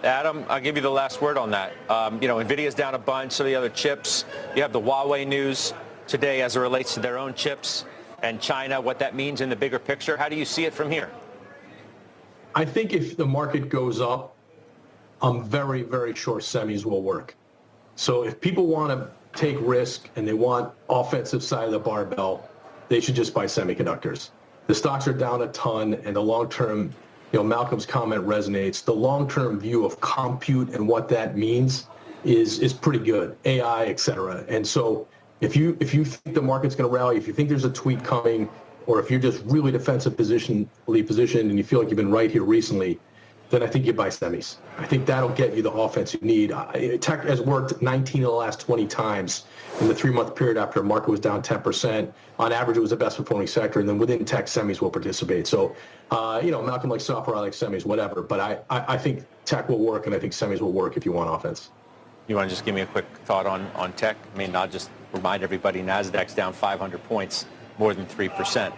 Adam, I'll give you the last word on that. NVIDIA's down a bunch, so the other chips. You have the Huawei news today as it relates to their own chips and China, what that means in the bigger picture. How do you see it from here? I think if the market goes up, I'm very, very sure semis will work. So if people want to take risk and they want offensive side of the barbell, they should just buy semiconductors. The stocks are down a ton, and the long-term, Malcolm's comment resonates. The long-term view of compute and what that means is pretty good, AI, et cetera. And so if you think the market's going to rally, if you think there's a tweet coming, or if you're just really defensively positioned and you feel like you've been right here recently, then I think you buy semis. I think that'll get you the offense you need. Tech has worked 19 of the last 20 times in the 3-month period after the market was down 10%. On average, it was the best performing sector, and then within tech, semis will participate. So, Malcolm likes software, I like semis, whatever. But I think tech will work, and I think semis will work if you want offense. You want to just give me a quick thought on tech? I mean, I'll just remind everybody, NASDAQ's down 500 points, more than 3%.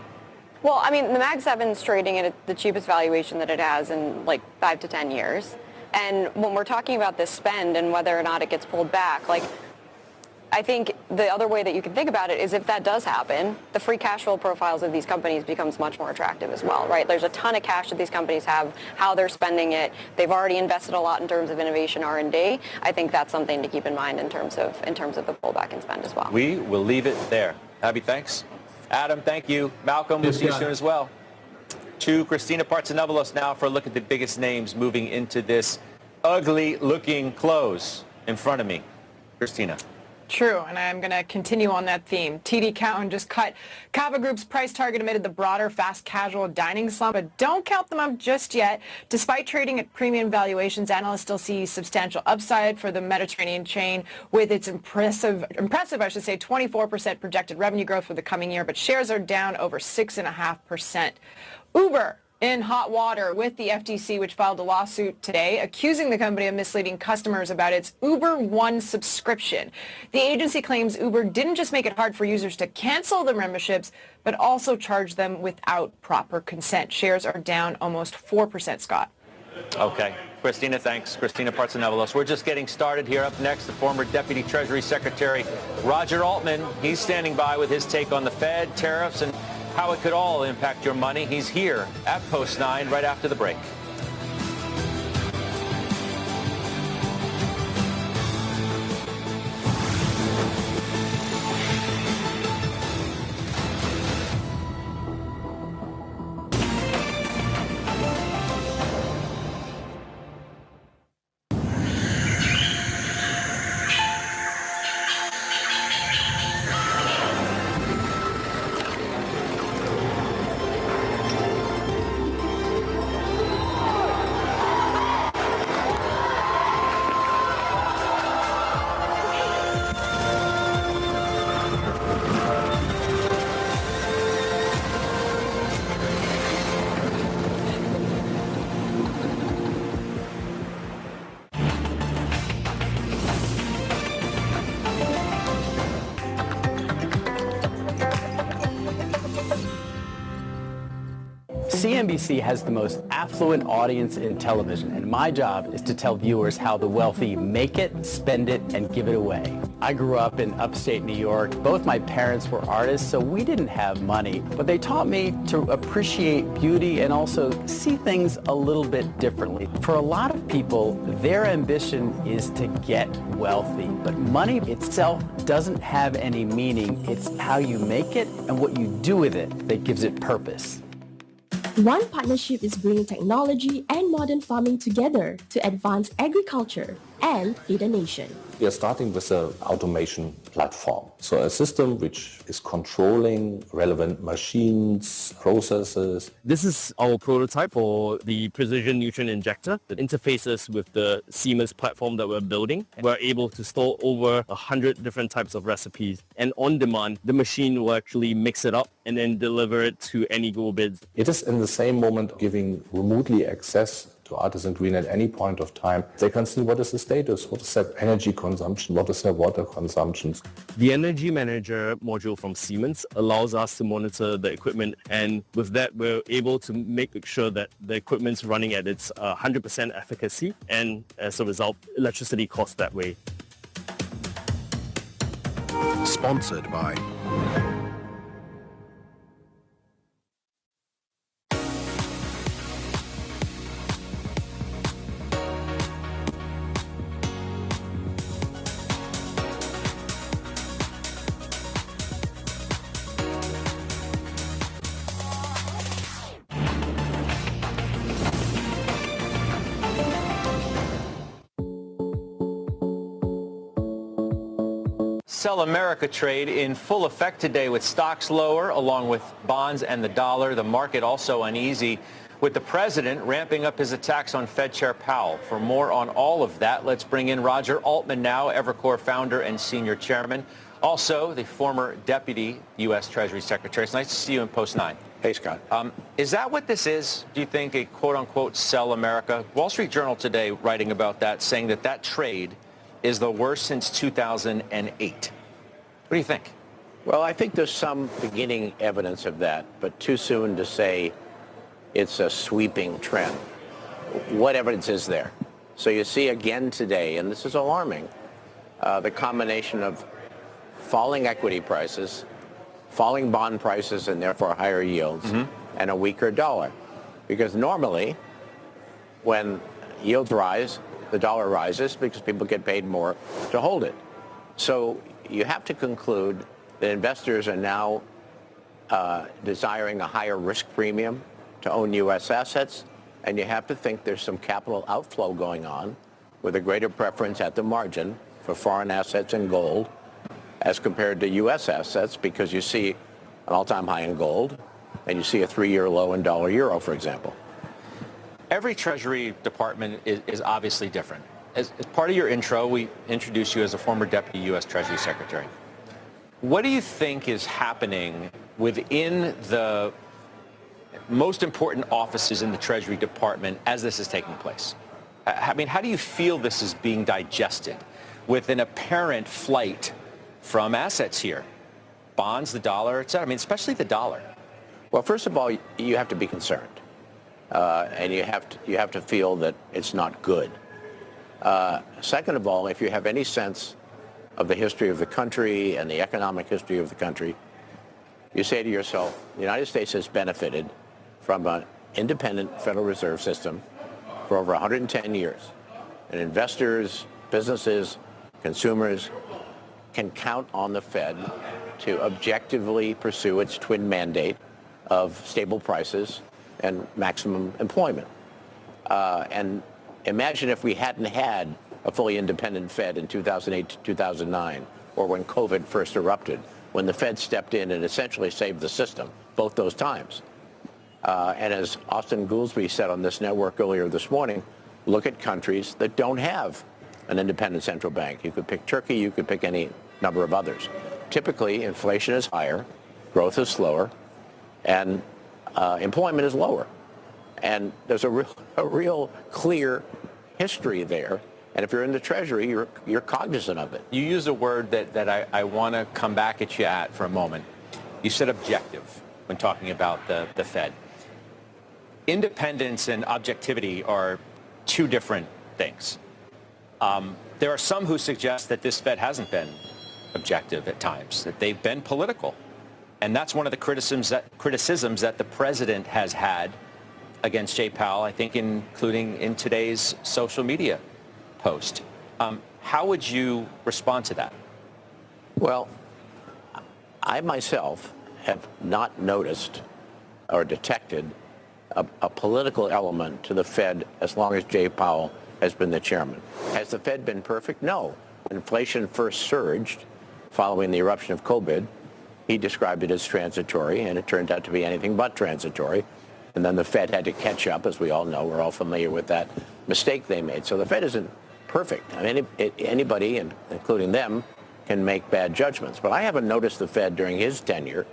Well, I mean, the Mag 7's trading at the cheapest valuation that it has in like 5 to 10 years. And when we're talking about this spend and whether or not it gets pulled back, I think the other way that you can think about it is if that does happen, the free cash flow profiles of these companies becomes much more attractive as well, right? There's a ton of cash that these companies have, how they're spending it. They've already invested a lot in terms of innovation R&D. I think that's something to keep in mind in terms of the pullback in spend as well. We will leave it there. Abby, thanks. Adam, thank you. Malcolm, we'll see you soon as well. To Christina Partsinevelos now for a look at the biggest names moving into this ugly-looking close in front of me. Christina. True, and I'm going to continue on that theme. TD Cowen just cut Kava Group's price target amid the broader fast casual dining slump, but don't count them up just yet. Despite trading at premium valuations, analysts still see substantial upside for the Mediterranean chain with its impressive, 24% projected revenue growth for the coming year, but shares are down over 6.5%. Uber in hot water with the FTC, which filed a lawsuit today accusing the company of misleading customers about its Uber One subscription. The agency claims Uber didn't just make it hard for users to cancel their memberships, but also charge them without proper consent. Shares are down almost 4%, Scott. Okay. Christina, thanks. Christina Partsinevelos. We're just getting started here. Up next, the former Deputy Treasury Secretary Roger Altman. He's standing by with his take on the Fed, tariffs, and how it could all impact your money. He's here at Post 9 right after the break. CNBC has the most affluent audience in television, and my job is to tell viewers how the wealthy make it, spend it, and give it away. I grew up in upstate New York. Both my parents were artists, so we didn't have money, but they taught me to appreciate beauty and also see things a little bit differently. For a lot of people, their ambition is to get wealthy, but money itself doesn't have any meaning. It's how you make it and what you do with it that gives it purpose. One Partnership is bringing technology and modern farming together to advance agriculture and feed a nation. We are starting with an automation platform. So a system which is controlling relevant machines, processes. This is our prototype for the precision nutrient injector that interfaces with the Siemens platform that we're building. We're able to store over 100 different types of recipes. And on demand, the machine will actually mix it up and then deliver it to any go bids. It is in the same moment giving remotely access to Artisan Green at any point of time. They can see what is the status, what is their energy consumption, what is their water consumption. The Energy Manager module from Siemens allows us to monitor the equipment, and with that we're able to make sure that the equipment's running at its 100% efficacy, and as a result, electricity costs that way. Sponsored by Sell America trade in full effect today with stocks lower along with bonds and the dollar. The market also uneasy with the president ramping up his attacks on Fed Chair Powell. For more on all of that, let's bring in Roger Altman now, Evercore founder and senior chairman. Also, the former deputy U.S. Treasury Secretary. It's nice to see you in Post 9. Hey, Scott. Is that what this is? Do you think a quote-unquote sell America? Wall Street Journal today writing about that, saying that that trade is the worst since 2008. What do you think? Well, I think there's some beginning evidence of that, but too soon to say it's a sweeping trend. What evidence is there? So you see again today, and this is alarming, the combination of falling equity prices, falling bond prices, and therefore higher yields, and a weaker dollar. Because normally, when yields rise, the dollar rises because people get paid more to hold it. So you have to conclude that investors are now desiring a higher risk premium to own U.S. assets, and you have to think there's some capital outflow going on with a greater preference at the margin for foreign assets and gold as compared to U.S. assets, because you see an all-time high in gold and you see a 3-year low in dollar-euro, for example. Every Treasury Department is obviously different. As part of your intro, we introduced you as a former Deputy U.S. Treasury Secretary. What do you think is happening within the most important offices in the Treasury Department as this is taking place? I mean, how do you feel this is being digested with an apparent flight from assets here? Bonds, the dollar, et cetera. I mean, especially the dollar. Well, first of all, you have to be concerned. And you have to feel that it's not good. Second of all, if you have any sense of the history of the country and the economic history of the country, you say to yourself, the United States has benefited from an independent Federal Reserve System for over 110 years. And investors, businesses, consumers can count on the Fed to objectively pursue its twin mandate of stable prices and maximum employment. And imagine if we hadn't had a fully independent Fed in 2008 to 2009, or when COVID first erupted, when the Fed stepped in and essentially saved the system, both those times. And as Austin Goolsbee said on this network earlier this morning, look at countries that don't have an independent central bank. You could pick Turkey, you could pick any number of others. Typically, inflation is higher, growth is slower, and employment is lower. And there's a real clear history there. And if you're in the Treasury, you're cognizant of it. You use a word that I want to come back at you at for a moment. You said objective when talking about the Fed. Independence and objectivity are two different things. There are some who suggest that this Fed hasn't been objective at times, that they've been political. And that's one of the criticisms that the president has had against Jay Powell, I think, including in today's social media post. How would you respond to that? Well, I myself have not noticed or detected a political element to the Fed as long as Jay Powell has been the chairman. Has the Fed been perfect? No. When inflation first surged following the eruption of COVID, he described it as transitory, and it turned out to be anything but transitory. And then the Fed had to catch up, as we all know. We're all familiar with that mistake they made. So the Fed isn't perfect. I mean, anybody, including them, can make bad judgments. But I haven't noticed the Fed during his tenure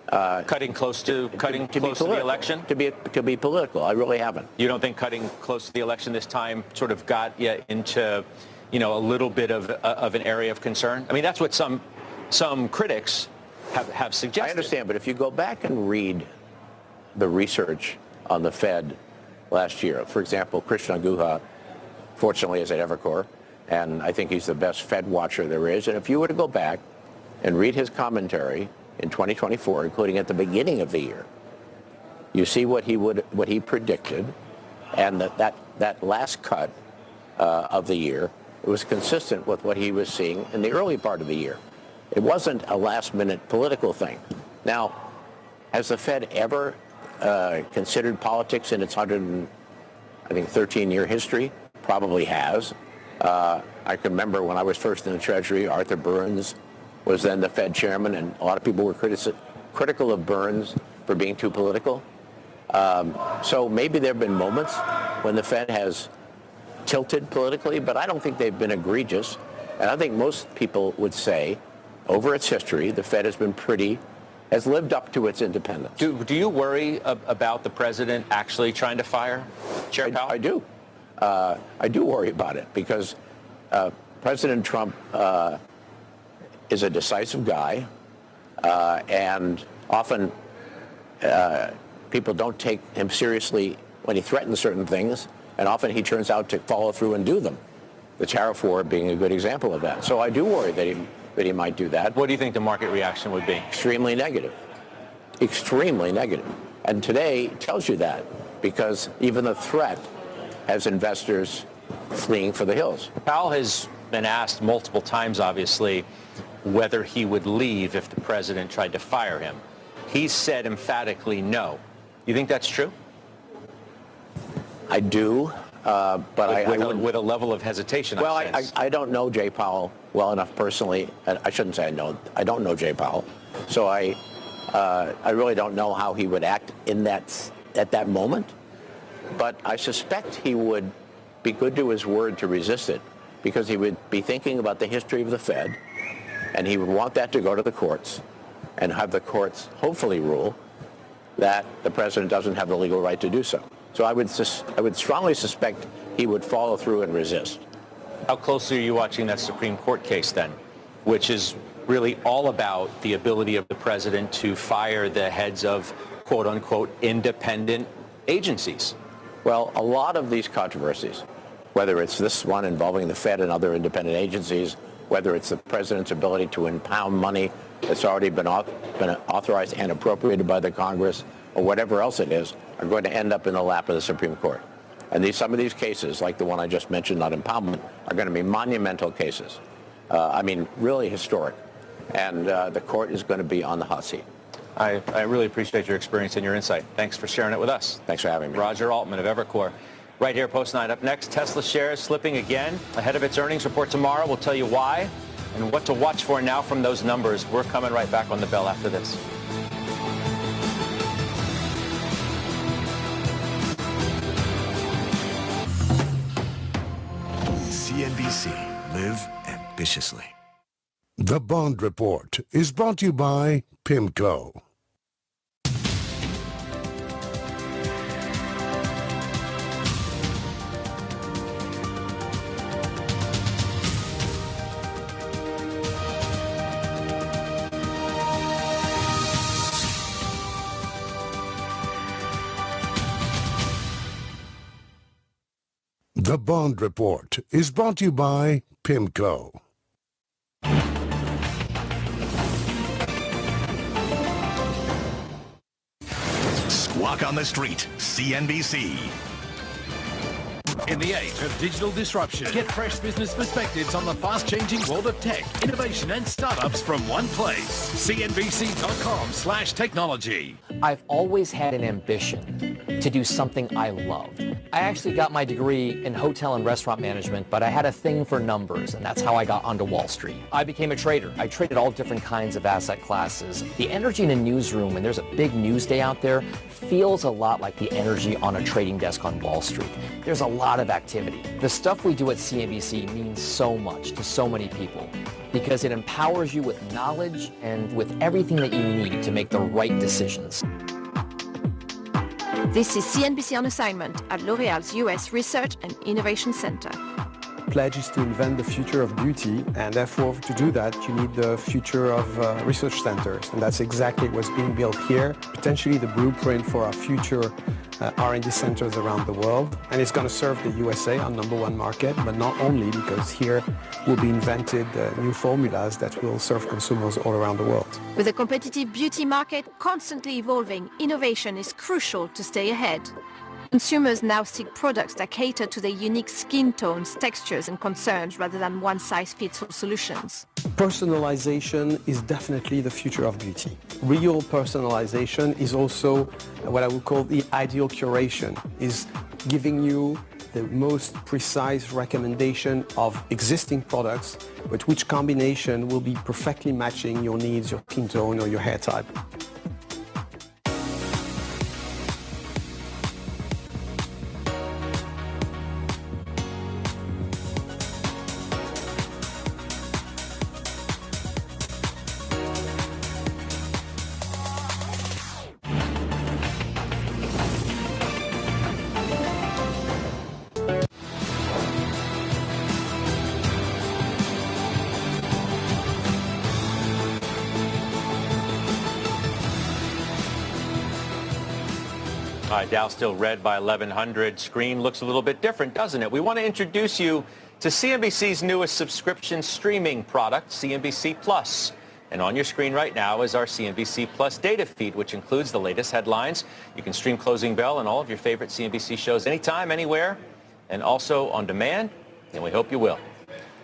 Cutting close to the election? To be political. I really haven't. You don't think cutting close to the election this time sort of got you into, a little bit of an area of concern? I mean, that's what some critics have suggested. I understand, but if you go back and read the research on the Fed last year, for example, Krishna Guha, fortunately, is at Evercore, and I think he's the best Fed watcher there is. And if you were to go back and read his commentary in 2024, including at the beginning of the year, you see what he predicted, and that last cut of the year, it was consistent with what he was seeing in the early part of the year. It wasn't a last-minute political thing. Now, has the Fed ever considered politics in its 13-year history? Probably has. I can remember when I was first in the Treasury, Arthur Burns was then the Fed chairman, and a lot of people were critical of Burns for being too political. So maybe there have been moments when the Fed has tilted politically, but I don't think they've been egregious. And I think most people would say, over its history, the Fed has lived up to its independence. Do you worry about the president actually trying to fire Chair Powell? I do. I do worry about it because President Trump is a decisive guy, and often people don't take him seriously when he threatens certain things, and often he turns out to follow through and do them. The tariff war being a good example of that. So I do worry that he might do that. What do you think the market reaction would be? Extremely negative. Extremely negative. And today tells you that because even the threat has investors fleeing for the hills. Powell has been asked multiple times, obviously, whether he would leave if the president tried to fire him. He said emphatically no. You think that's true? I do, but with a level of hesitation. Well, I don't know Jay Powell well enough personally, and I shouldn't say I don't know Jay Powell, so I really don't know how he would act at that moment. But I suspect he would be good to his word to resist it, because he would be thinking about the history of the Fed, and he would want that to go to the courts and have the courts hopefully rule that the president doesn't have the legal right to do so. So I would strongly suspect he would follow through and resist. How closely are you watching that Supreme Court case then, which is really all about the ability of the president to fire the heads of quote unquote independent agencies? Well, a lot of these controversies, whether it's this one involving the Fed and other independent agencies, whether it's the president's ability to impound money that's already been authorized and appropriated by the Congress, or whatever else it is, are going to end up in the lap of the Supreme Court. And some of these cases, like the one I just mentioned on impoundment, are going to be monumental cases. Really historic. And the court is going to be on the hot seat. I really appreciate your experience and your insight. Thanks for sharing it with us. Thanks for having me. Roger Altman of Evercore. Right here, Post 9. Up next, Tesla shares slipping again ahead of its earnings report tomorrow. We'll tell you why and what to watch for now from those numbers. We're coming right back on the bell after this. CNBC. Live ambitiously. The Bond Report is brought to you by PIMCO. The Bond Report is brought to you by PIMCO. Squawk on the Street, CNBC. In the age of digital disruption, get fresh business perspectives on the fast-changing world of tech, innovation, and startups from one place. CNBC.com/technology. I've always had an ambition to do something I loved. I actually got my degree in hotel and restaurant management, but I had a thing for numbers, and that's how I got onto Wall Street. I became a trader. I traded all different kinds of asset classes. The energy in a newsroom, when there's a big news day out there, feels a lot like the energy on a trading desk on Wall Street. There's a lot lot of activity. The stuff we do at CNBC means so much to so many people because it empowers you with knowledge and with everything that you need to make the right decisions. This is CNBC on assignment at L'Oréal's US Research and Innovation Center. Pledge is to invent the future of beauty, and therefore to do that you need the future of research centers, and that's exactly what's being built here, potentially the blueprint for our future R&D centers around the world. And it's going to serve the USA, our #1 market, but not only, because here will be invented new formulas that will serve consumers all around the world. With a competitive beauty market constantly evolving, innovation is crucial to stay ahead. Consumers now seek products that cater to their unique skin tones, textures, and concerns rather than one-size-fits-all solutions. Personalization is definitely the future of beauty. Real personalization is also what I would call the ideal curation, is giving you the most precise recommendation of existing products, but which combination will be perfectly matching your needs, your skin tone, or your hair type. Dow still red by 1100. Screen looks a little bit different, doesn't it? We want to introduce you to CNBC's newest subscription streaming product, CNBC Plus. And on your screen right now is our CNBC Plus data feed, which includes the latest headlines. You can stream Closing Bell and all of your favorite CNBC shows anytime, anywhere, and also on demand, and we hope you will.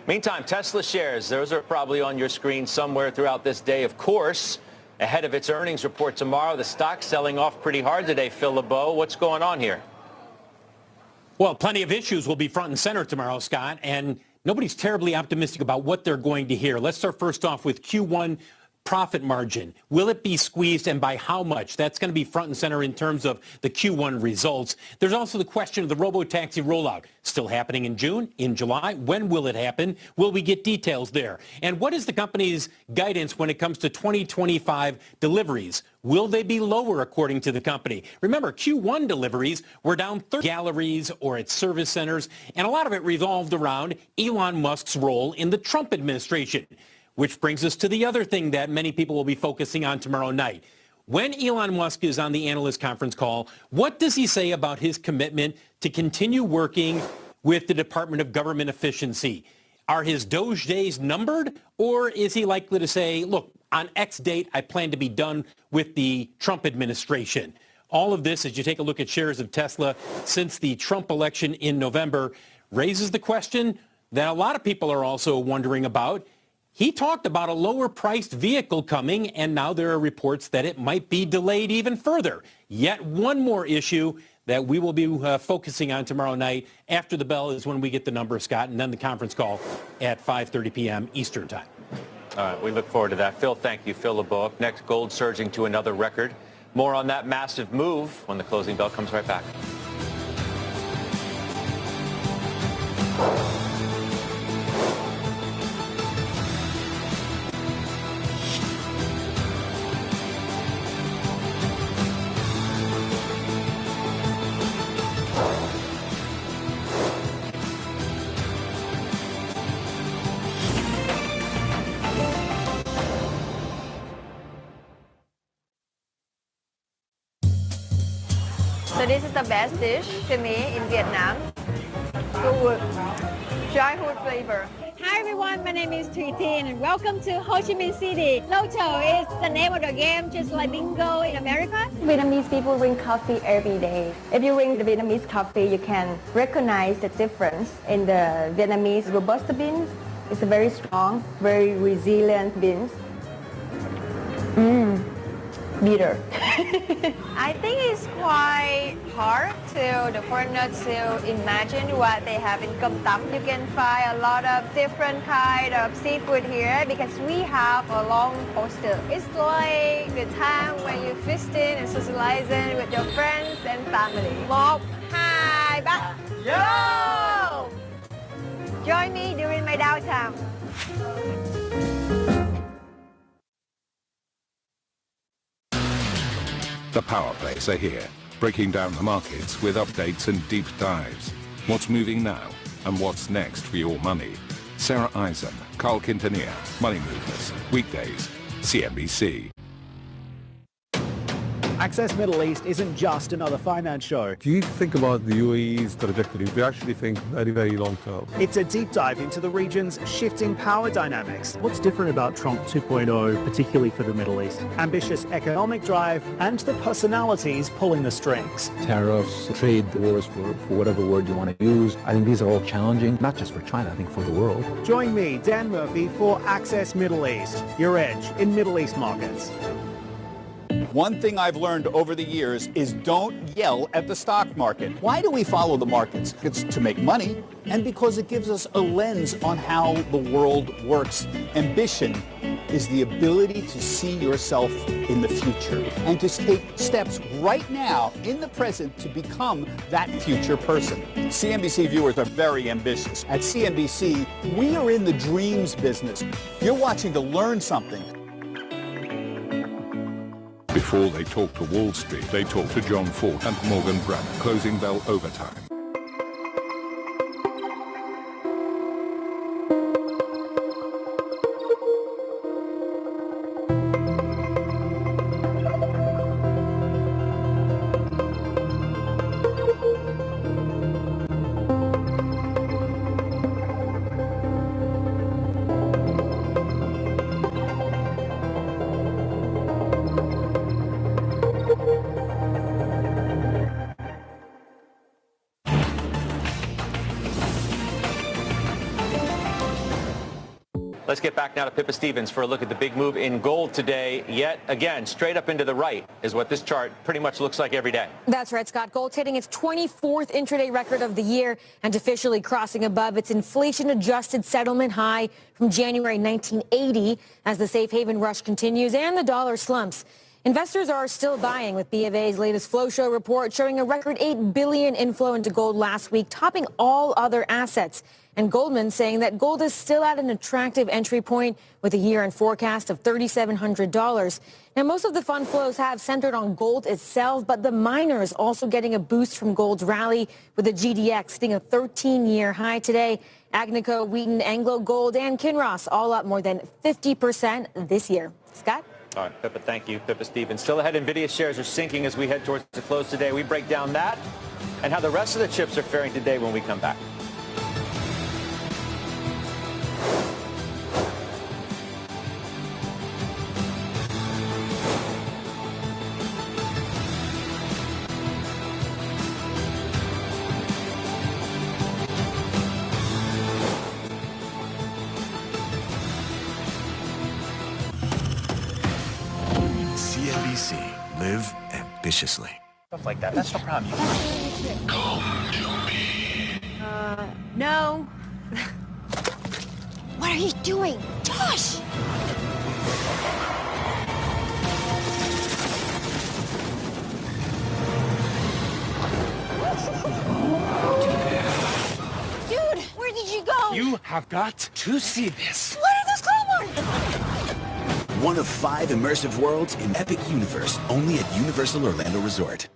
Meantime, Tesla shares, those are probably on your screen somewhere throughout this day, of course. Ahead of its earnings report tomorrow, the stock's selling off pretty hard today. Phil LeBeau, what's going on here? Well, plenty of issues will be front and center tomorrow, Scott, and nobody's terribly optimistic about what they're going to hear. Let's start first off with Q1 profit margin. Will it be squeezed, and by how much? That's going to be front and center in terms of the Q1 results. There's also the question of the robo-taxi rollout. Still happening in June, in July? When will it happen? Will we get details there? And what is the company's guidance when it comes to 2025 deliveries? Will they be lower according to the company? Remember, Q1 deliveries were down 30 galleries or at service centers, and a lot of it revolved around Elon Musk's role in the Trump administration. Which brings us to the other thing that many people will be focusing on tomorrow night. When Elon Musk is on the analyst conference call, what does he say about his commitment to continue working with the Department of Government Efficiency? Are his Doge days numbered, or is he likely to say, look, on X date, I plan to be done with the Trump administration? All of this, as you take a look at shares of Tesla since the Trump election in November, raises the question that a lot of people are also wondering about. He talked about a lower-priced vehicle coming, and now there are reports that it might be delayed even further. Yet one more issue that we will be focusing on tomorrow night after the bell is when we get the number, Scott, and then the conference call at 5:30 p.m. Eastern Time. All right, we look forward to that. Phil, thank you. Phil LeBeau. Up next, gold surging to another record. More on that massive move when the closing bell comes right back. So this is the best dish to me in Vietnam. Good childhood flavor. Hi everyone, my name is Thủy Tiên and welcome to Ho Chi Minh City. Lotto is the name of the game, just like bingo in America. Vietnamese people drink coffee every day. If you drink the Vietnamese coffee, you can recognize the difference in the Vietnamese Robusta beans. It's a very strong, very resilient beans. Bitter. I think it's quite hard to the foreigner to imagine what they have in Cơm Tấm. You can find a lot of different kind of seafood here because we have a long coaster. It's like the time when you're feasting and socializing with your friends and family. 1, 2, right back. Yo! Join me during my downtime. The power plays are here, breaking down the markets with updates and deep dives. What's moving now and what's next for your money? Sarah Eisen, Carl Quintanilla, Money Movers, weekdays, CNBC. Access Middle East isn't just another finance show. If you think about the UAE's trajectory, we actually think very, very long term. It's a deep dive into the region's shifting power dynamics. What's different about Trump 2.0, particularly for the Middle East? Ambitious economic drive and the personalities pulling the strings. Tariffs, trade wars, for whatever word you want to use. I think these are all challenging, not just for China, I think for the world. Join me, Dan Murphy, for Access Middle East, your edge in Middle East markets. One thing I've learned over the years is don't yell at the stock market. Why do we follow the markets? It's to make money and because it gives us a lens on how the world works. Ambition is the ability to see yourself in the future and to take steps right now in the present to become that future person. CNBC viewers are very ambitious. At CNBC, we are in the dreams business. You're watching to learn something. Before they talk to Wall Street, they talk to John Ford and Morgan Brandt. Closing bell overtime. Let's get back now to Pippa Stevens for a look at the big move in gold today. Yet again, straight up into the right is what this chart pretty much looks like every day. That's right, Scott. Gold's hitting its 24th intraday record of the year and officially crossing above its inflation-adjusted settlement high from January 1980 as the safe haven rush continues and the dollar slumps. Investors are still buying, with B of A's latest flow show report showing a record $8 billion inflow into gold last week, topping all other assets. And Goldman saying that gold is still at an attractive entry point with a year-end forecast of $3,700. Now, most of the fund flows have centered on gold itself, but the miners also getting a boost from gold's rally, with the GDX hitting a 13-year high today. Agnico, Wheaton, Anglo Gold, and Kinross all up more than 50% this year. Scott? All right, Pippa, thank you. Pippa Stevens. Still ahead, NVIDIA shares are sinking as we head towards the close today. We break down that and how the rest of the chips are faring today when we come back. CNBC. Live ambitiously. Stuff like that. That's no problem. Come to me. No. What are you doing? Josh! Dude, where did you go? You have got to see this. What are those claw marks? One of 5 immersive worlds in Epic Universe, only at Universal Orlando Resort.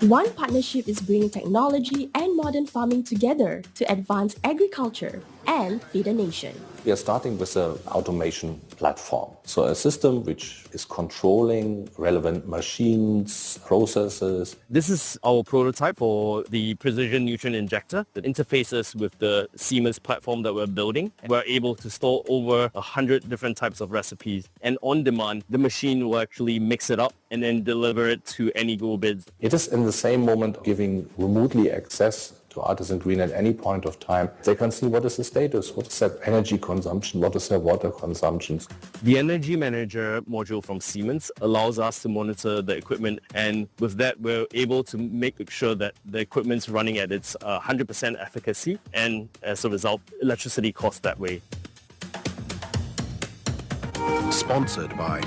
One partnership is bringing technology and modern farming together to advance agriculture and feed a nation. We are starting with an automation platform. So a system which is controlling relevant machines, processes. This is our prototype for the precision nutrient injector that interfaces with the Siemens platform that we're building. We're able to store over 100 different types of recipes. And on demand, the machine will actually mix it up and then deliver it to any go bids. It is in the same moment giving remotely access to Artisan Green at any point of time. They can see what is the status, what is their energy consumption, what is their water consumption. The Energy Manager module from Siemens allows us to monitor the equipment, and with that we're able to make sure that the equipment's running at its 100% efficacy, and as a result, electricity costs that way. Sponsored by...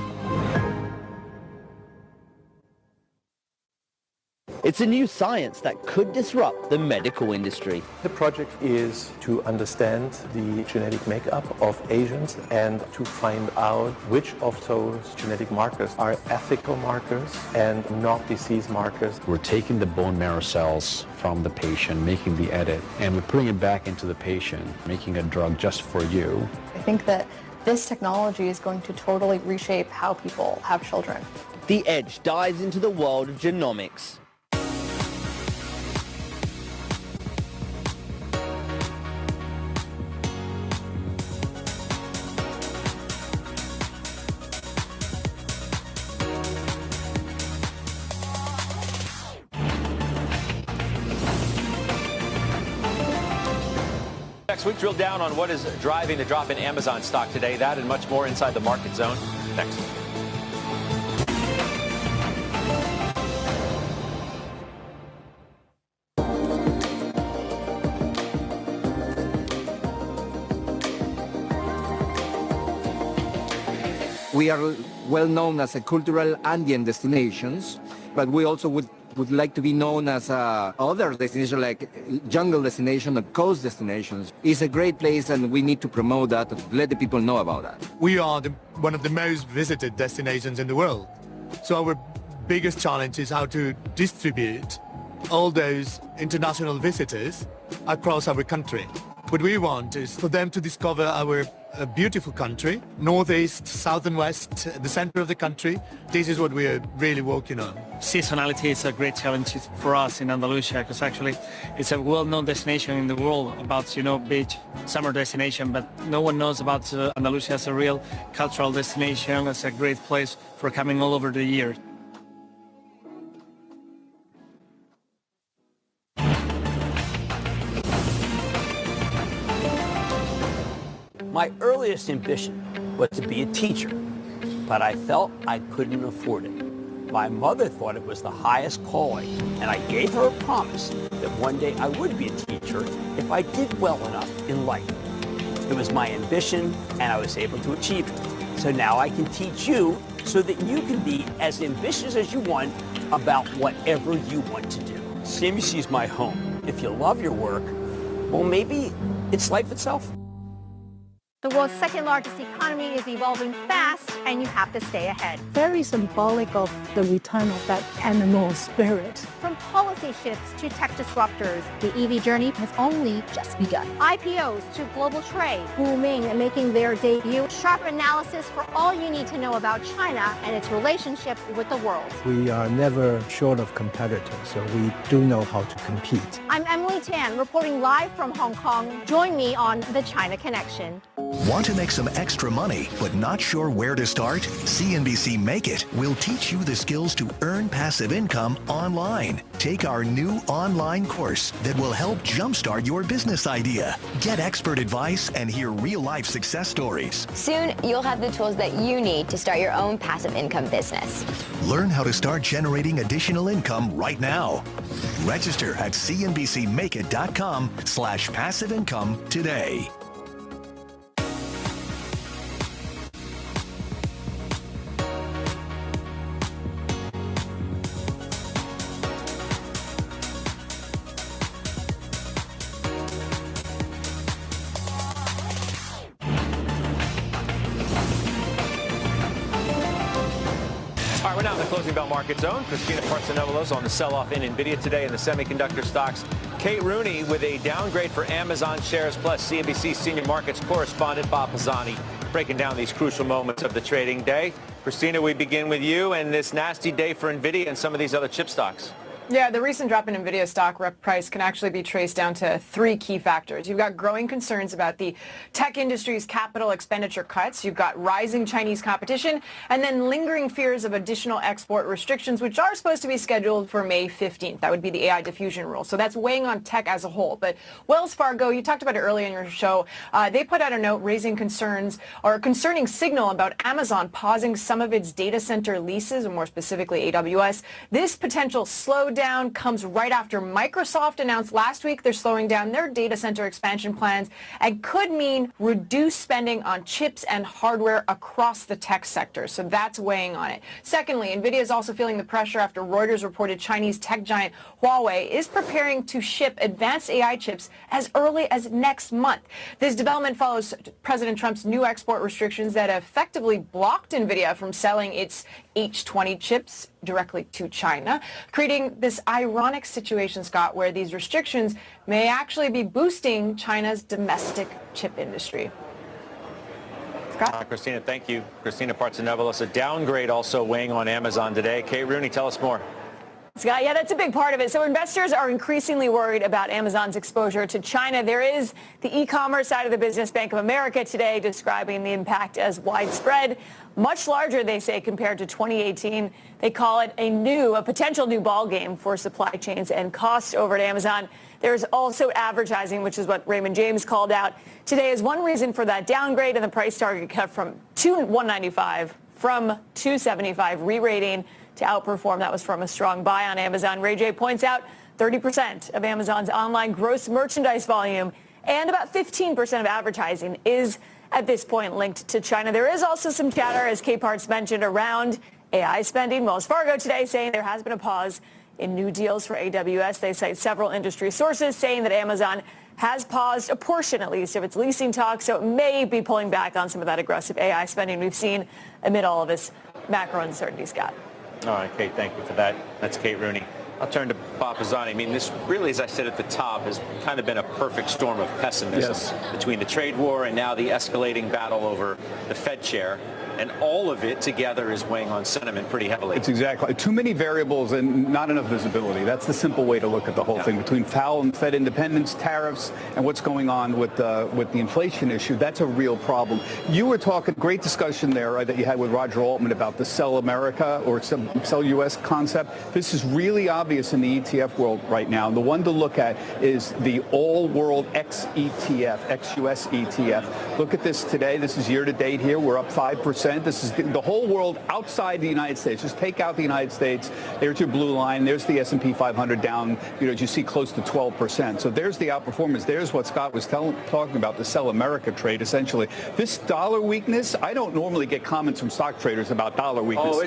It's a new science that could disrupt the medical industry. The project is to understand the genetic makeup of Asians and to find out which of those genetic markers are ethical markers and not disease markers. We're taking the bone marrow cells from the patient, making the edit, and we're putting it back into the patient, making a drug just for you. I think that this technology is going to totally reshape how people have children. The Edge dives into the world of genomics. Next week, drill down on what is driving the drop in Amazon stock today. That and much more inside the market zone. Next. We are well known as a cultural Andean destinations, but we also would like to be known as other destinations like jungle destination and coast destinations. It's a great place and we need to promote that, let the people know about that. We are one of the most visited destinations in the world. So our biggest challenge is how to distribute all those international visitors across our country. What we want is for them to discover our beautiful country, northeast, south and west, the center of the country. This is what we are really working on. Seasonality is a great challenge for us in Andalusia because actually it's a well-known destination in the world about, beach, summer destination, but no one knows about Andalusia as a real cultural destination, as a great place for coming all over the year. My earliest ambition was to be a teacher, but I felt I couldn't afford it. My mother thought it was the highest calling, and I gave her a promise that one day I would be a teacher if I did well enough in life. It was my ambition, and I was able to achieve it. So now I can teach you so that you can be as ambitious as you want about whatever you want to do. CNBC is my home. If you love your work, well, maybe it's life itself. The world's second largest economy is evolving fast, and you have to stay ahead. Very symbolic of the return of that animal spirit. From policy shifts to tech disruptors, the EV journey has only just begun. IPOs to global trade, booming and making their debut. Sharp analysis for all you need to know about China and its relationship with the world. We are never short of competitors, so we do know how to compete. I'm Emily Tan, reporting live from Hong Kong. Join me on The China Connection. Want to make some extra money, but not sure where to start? CNBC Make It will teach you the skills to earn passive income online. Take our new online course that will help jumpstart your business idea. Get expert advice and hear real-life success stories. Soon, you'll have the tools that you need to start your own passive income business. Learn how to start generating additional income right now. Register at cnbcmakeit.com/passive income today. now in the closing bell market zone, Christina Partsinevelos on the sell-off in NVIDIA today in the semiconductor stocks. Kate Rooney with a downgrade for Amazon shares, plus CNBC senior markets correspondent Bob Pisani breaking down these crucial moments of the trading day. Christina, we begin with you and this nasty day for NVIDIA and some of these other chip stocks. Yeah, the recent drop in NVIDIA stock price can actually be traced down to three key factors. You've got growing concerns about the tech industry's capital expenditure cuts. You've got rising Chinese competition, and then lingering fears of additional export restrictions, which are supposed to be scheduled for May 15th. That would be the AI diffusion rule. So that's weighing on tech as a whole. But Wells Fargo, you talked about it earlier in your show, they put out a note raising concerns or a concerning signal about Amazon pausing some of its data center leases, or more specifically AWS. This potential slowdown comes right after Microsoft announced last week they're slowing down their data center expansion plans and could mean reduced spending on chips and hardware across the tech sector. So that's weighing on it. Secondly, NVIDIA is also feeling the pressure after Reuters reported Chinese tech giant Huawei is preparing to ship advanced AI chips as early as next month. This development follows President Trump's new export restrictions that effectively blocked NVIDIA from selling its H20 chips directly to China, creating this ironic situation, Scott, where these restrictions may actually be boosting China's domestic chip industry. Christina, thank you. Christina Partsinevelos, a downgrade also weighing on Amazon today. Kate Rooney, tell us more. Scott, yeah, that's a big part of it. So investors are increasingly worried about Amazon's exposure to China. There is the e-commerce side of the business. Bank of America today describing the impact as widespread, much larger, they say, compared to 2018. They call it a potential new ballgame for supply chains and costs over at Amazon. There's also advertising, which is what Raymond James called out today as one reason for that downgrade, and the price target cut from $195 from $275, re-rating to outperform. That was from a strong buy on Amazon. Ray J points out 30% of Amazon's online gross merchandise volume and about 15% of advertising is at this point linked to China. There is also some chatter, as Kate Parts mentioned, around AI spending. Wells Fargo today saying there has been a pause in new deals for AWS. They cite several industry sources saying that Amazon has paused a portion, at least, of its leasing talks, so it may be pulling back on some of that aggressive AI spending we've seen amid all of this macro uncertainty, Scott. All right, Kate, thank you for that. That's Kate Rooney. I'll turn to Bob Pisani. I mean, this really, as I said at the top, has kind of been a perfect storm of pessimism between the trade war and now the escalating battle over the Fed chair. And all of it together is weighing on sentiment pretty heavily. It's exactly. Too many variables and not enough visibility. That's the simple way to look at the whole thing. Between Powell and Fed independence, tariffs, and what's going on with the inflation issue, that's a real problem. You were talking, great discussion there that you had with Roger Altman about the Sell America or Sell US concept. This is really obvious in the ETF world right now. And the one to look at is the All-World X ETF, ex-US ETF. Look at this today. This is year to date here. We're up 5%. This is the whole world outside the United States. Just take out the United States. There's your blue line. There's the S&P 500 down, as you see, close to 12%. So there's the outperformance. There's what Scott was talking about, the Sell America trade, essentially. This dollar weakness, I don't normally get comments from stock traders about dollar weakness. Oh,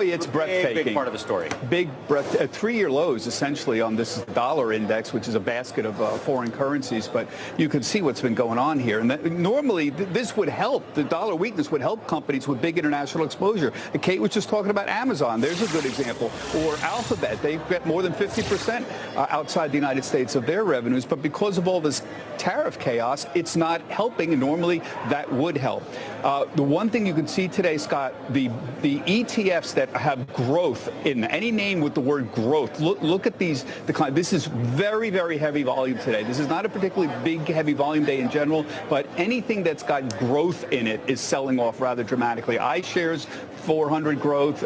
it's breathtaking. Big part of the story. Big three-year lows, essentially, on this dollar index, which is a basket of foreign currencies. But you can see what's been going on here. And normally, this would help. The dollar weakness would help companies with big international exposure. Kate was just talking about Amazon. There's a good example. Or Alphabet. They get more than 50% outside the United States of their revenues. But because of all this tariff chaos, it's not helping. And normally, that would help. The one thing you can see today, Scott, the ETFs that have growth in any name with the word growth, look at these declines. This is very, very heavy volume today. This is not a particularly big, heavy volume day in general, but anything that's got growth in it is selling off rather dramatically. iShares 400 growth,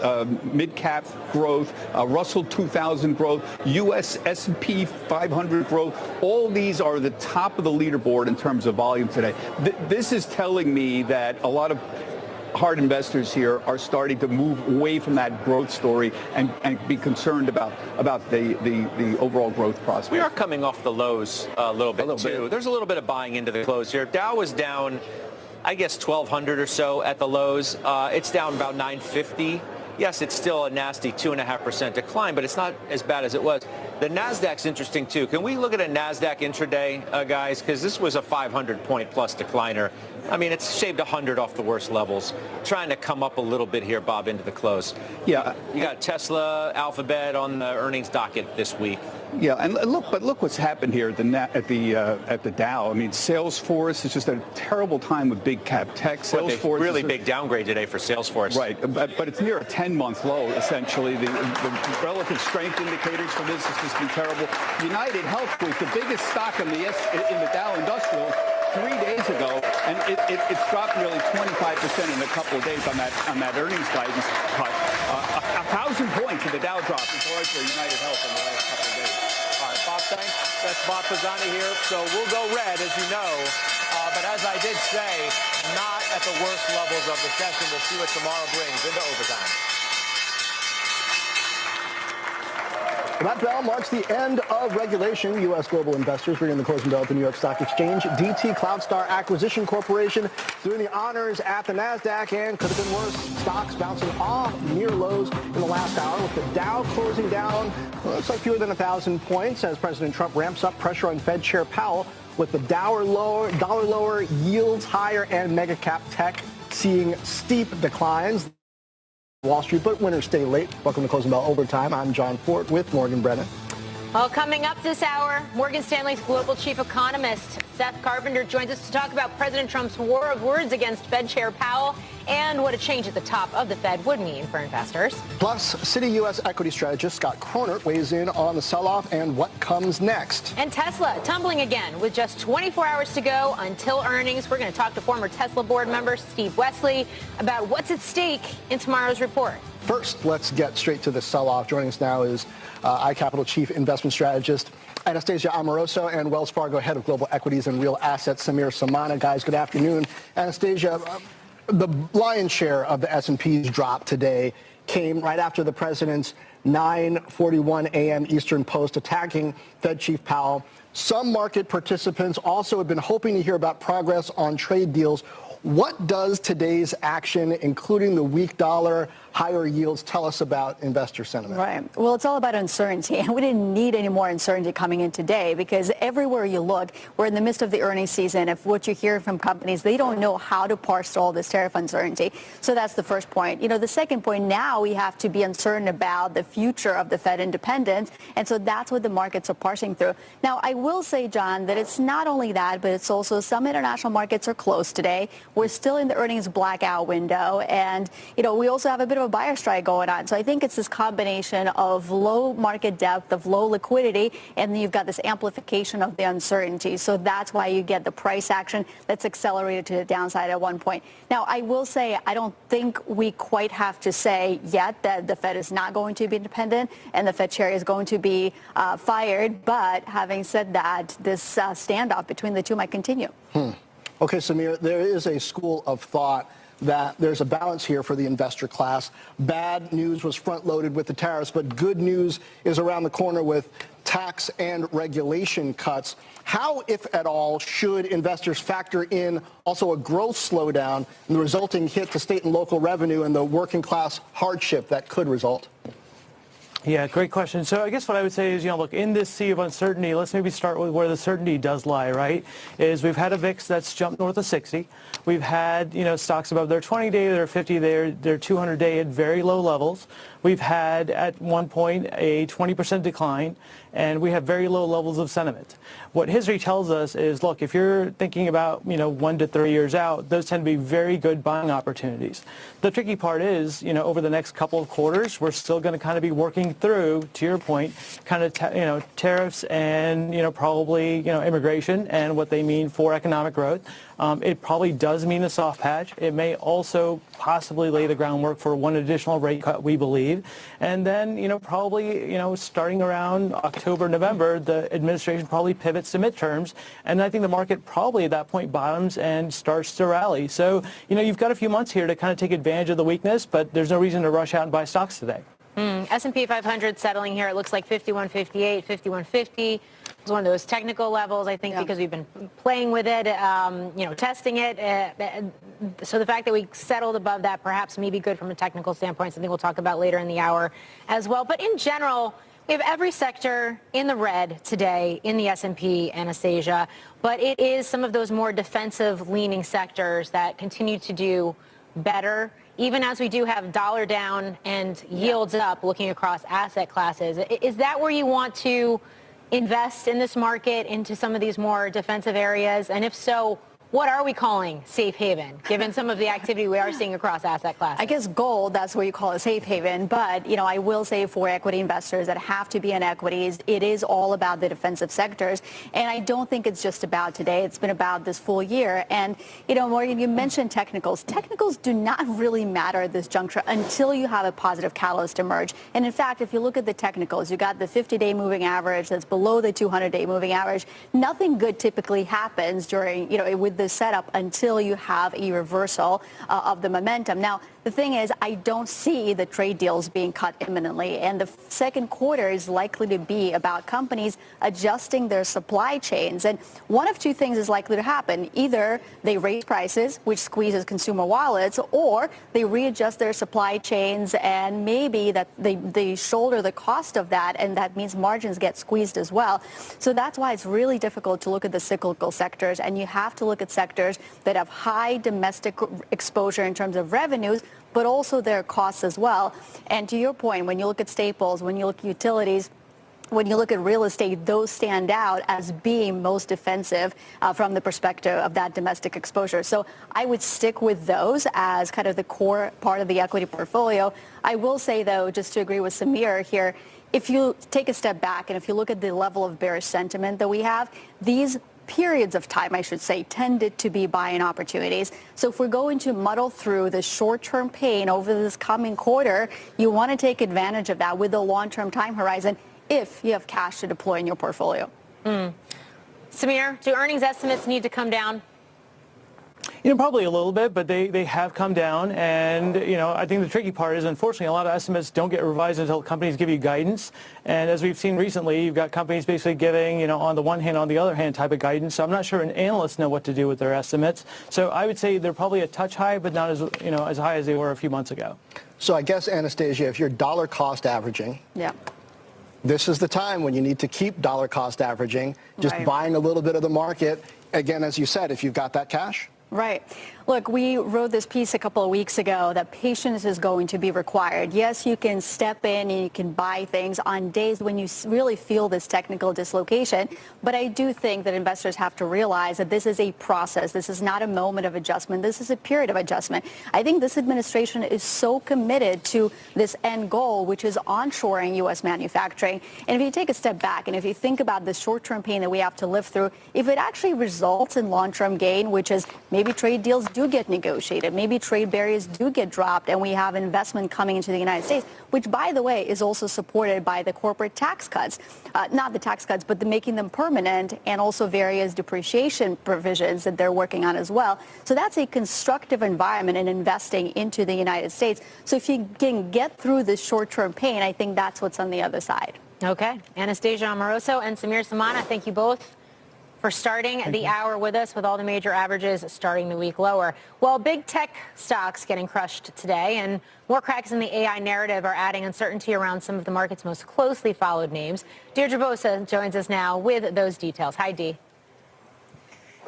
mid-cap growth, Russell 2000 growth, U.S. S&P 500 growth. All these are the top of the leaderboard in terms of volume today. This is telling me that a lot of hard investors here are starting to move away from that growth story and be concerned about the overall growth prospects. We are coming off the lows a little bit, too. There's a little bit of buying into the close here. Dow was down, I guess, 1,200 or so at the lows. It's down about 950. Yes, it's still a nasty 2.5% decline, but it's not as bad as it was. The NASDAQ's interesting, too. Can we look at a NASDAQ intraday, guys? Because this was a 500-point-plus decliner. I mean, it's shaved 100 off the worst levels. Trying to come up a little bit here, Bob, into the close. Yeah. You got Tesla, Alphabet on the earnings docket this week. Yeah, and look what's happened here at the Dow. I mean, Salesforce is just a terrible time with big cap tech. Salesforce really big downgrade today for Salesforce. Right, but it's near a 10-month low essentially. The relative strength indicators for this has just been terrible. United Health was the biggest stock in the Dow Industrial 3 days ago, and it's dropped nearly 25% in a couple of days on that earnings guidance cut. 1,000 points in the Dow drop is largely United Health in the last couple of days. All right, Bob, thanks. That's Bob Pisani here. So we'll go red, as you know. But as I did say, not at the worst levels of the session. We'll see what tomorrow brings into overtime. That bell marks the end of regulation. U.S. global investors reading the closing bell at the New York Stock Exchange. DT Cloudstar Acquisition Corporation doing the honors at the NASDAQ, and could have been worse. Stocks bouncing off near lows in the last hour, with the Dow closing down, looks like fewer than 1,000 points as President Trump ramps up pressure on Fed Chair Powell, with the dollar lower, yields higher, and mega cap tech seeing steep declines. Wall Street, but winners stay late. Welcome to Closing Bell Overtime. I'm John Fort with Morgan Brennan. Well, coming up this hour, Morgan Stanley's global chief economist, Seth Carpenter, joins us to talk about President Trump's war of words against Fed Chair Powell and what a change at the top of the Fed would mean for investors. Plus, Citi U.S. equity strategist Scott Cronert weighs in on the sell-off and what comes next. And Tesla tumbling again with just 24 hours to go until earnings. We're going to talk to former Tesla board member Steve Wesley about what's at stake in tomorrow's report. First, let's get straight to the sell-off. Joining us now is iCapital chief investment strategist Anastasia Amoroso and Wells Fargo head of global equities and real assets Samir Samana. Guys, good afternoon. Anastasia, the lion's share of the S&P's drop today came right after the president's 9:41 a.m. Eastern Post attacking Fed Chief Powell. Some market participants also have been hoping to hear about progress on trade deals. What does today's action, including the weak dollar, higher yields, tell us about investor sentiment? Right. Well, it's all about uncertainty. And we didn't need any more uncertainty coming in today because everywhere you look, we're in the midst of the earnings season. If what you hear from companies, they don't know how to parse all this tariff uncertainty. So that's the first point. You know, the second point, now we have to be uncertain about the future of the Fed independence. And so that's what the markets are parsing through. Now, I will say, John, that it's not only that, but it's also some international markets are closed today. We're still in the earnings blackout window. And, you know, we also have a bit of a buyer strike going on. So I think it's this combination of low market depth, of low liquidity, and then you've got this amplification of the uncertainty. So that's why you get the price action that's accelerated to the downside at one point. Now, I will say I don't think we quite have to say yet that the Fed is not going to be independent and the Fed chair is going to be fired. But having said that, this standoff between the two might continue. Okay, Samir, there is a school of thought that there's a balance here for the investor class. Bad news was front-loaded with the tariffs, but good news is around the corner with tax and regulation cuts. How, if at all, should investors factor in also a growth slowdown and the resulting hit to state and local revenue and the working class hardship that could result? Yeah, great question. So I guess what I would say is, look, in this sea of uncertainty, let's maybe start with where the certainty does lie, right? Is we've had a VIX that's jumped north of 60. We've had, stocks above their 20-day, their 50-day, their 200-day at very low levels. We've had at one point a 20% decline, and we have very low levels of sentiment. What history tells us is, look, if you're thinking about, 1 to 3 years out, those tend to be very good buying opportunities. The tricky part is, over the next couple of quarters, we're still going to kind of be working through, to your point, kind of, tariffs and, probably, immigration and what they mean for economic growth. It probably does mean a soft patch. It may also possibly lay the groundwork for one additional rate cut, we believe. And then, probably, starting around October, November, the administration probably pivots to midterms. And I think the market probably at that point bottoms and starts to rally. So, you've got a few months here to kind of take advantage of the weakness, but there's no reason to rush out and buy stocks today. S&P 500 settling here. It looks like 5158, 5150. It's one of those technical levels, I think, because we've been playing with it, testing it. So the fact that we settled above that perhaps may be good from a technical standpoint, something we'll talk about later in the hour as well. But in general, We have every sector in the red today in the S&P, Anastasia, but it is some of those more defensive leaning sectors that continue to do better, even as we do have dollar down and yields up looking across asset classes. Is that where you want to invest in this market, into some of these more defensive areas? And if so, what are we calling safe haven, given some of the activity we are seeing across asset classes? I guess gold, that's what you call a safe haven. But, I will say for equity investors that have to be in equities, it is all about the defensive sectors. And I don't think it's just about today. It's been about this full year. And, Morgan, you mentioned technicals. Technicals do not really matter at this juncture until you have a positive catalyst emerge. And in fact, if you look at the technicals, you got the 50-day moving average that's below the 200-day moving average. Nothing good typically happens during, with the setup until you have a reversal of the momentum. Now, the thing is, I don't see the trade deals being cut imminently, and the second quarter is likely to be about companies adjusting their supply chains. And one of two things is likely to happen. Either they raise prices, which squeezes consumer wallets, or they readjust their supply chains, and maybe that they shoulder the cost of that, and that means margins get squeezed as well. So that's why it's really difficult to look at the cyclical sectors, and you have to look at sectors that have high domestic exposure in terms of revenues, but also their costs as well. And to your point, when you look at staples, when you look at utilities, when you look at real estate, those stand out as being most defensive from the perspective of that domestic exposure. So I would stick with those as kind of the core part of the equity portfolio. I will say, though, just to agree with Samir here, if you take a step back and if you look at the level of bearish sentiment that we have, these periods of time, I should say, tended to be buying opportunities. So if we're going to muddle through the short-term pain over this coming quarter, you want to take advantage of that with a long-term time horizon if you have cash to deploy in your portfolio. Samir, do earnings estimates need to come down? Probably a little bit, but they have come down. And, I think the tricky part is, unfortunately, a lot of estimates don't get revised until companies give you guidance. And as we've seen recently, you've got companies basically giving, on the one hand, on the other hand type of guidance. So I'm not sure analysts know what to do with their estimates. So I would say they're probably a touch high, but not as, as high as they were a few months ago. So I guess, Anastasia, if you're dollar cost averaging, this is the time when you need to keep dollar cost averaging, just buying a little bit of the market. Again, as you said, if you've got that cash. Right. Look, we wrote this piece a couple of weeks ago that patience is going to be required. Yes, you can step in and you can buy things on days when you really feel this technical dislocation. But I do think that investors have to realize that this is a process. This is not a moment of adjustment. This is a period of adjustment. I think this administration is so committed to this end goal, which is onshoring U.S. manufacturing. And if you take a step back and if you think about the short-term pain that we have to live through, if it actually results in long-term gain, which is maybe trade deals do get negotiated, maybe trade barriers do get dropped, and we have investment coming into the United States, which, by the way, is also supported by the corporate tax cuts, not the tax cuts, but making them permanent, and also various depreciation provisions that they're working on as well. So that's a constructive environment in investing into the United States. So if you can get through this short-term pain, I think that's what's on the other side. Okay. Anastasia Amoroso and Samir Samana, thank you both for starting the hour with us, with all the major averages starting the week lower. Well, big tech stocks getting crushed today, and more cracks in the AI narrative are adding uncertainty around some of the market's most closely followed names. Deirdre Bosa joins us now with those details. Hi, Dee.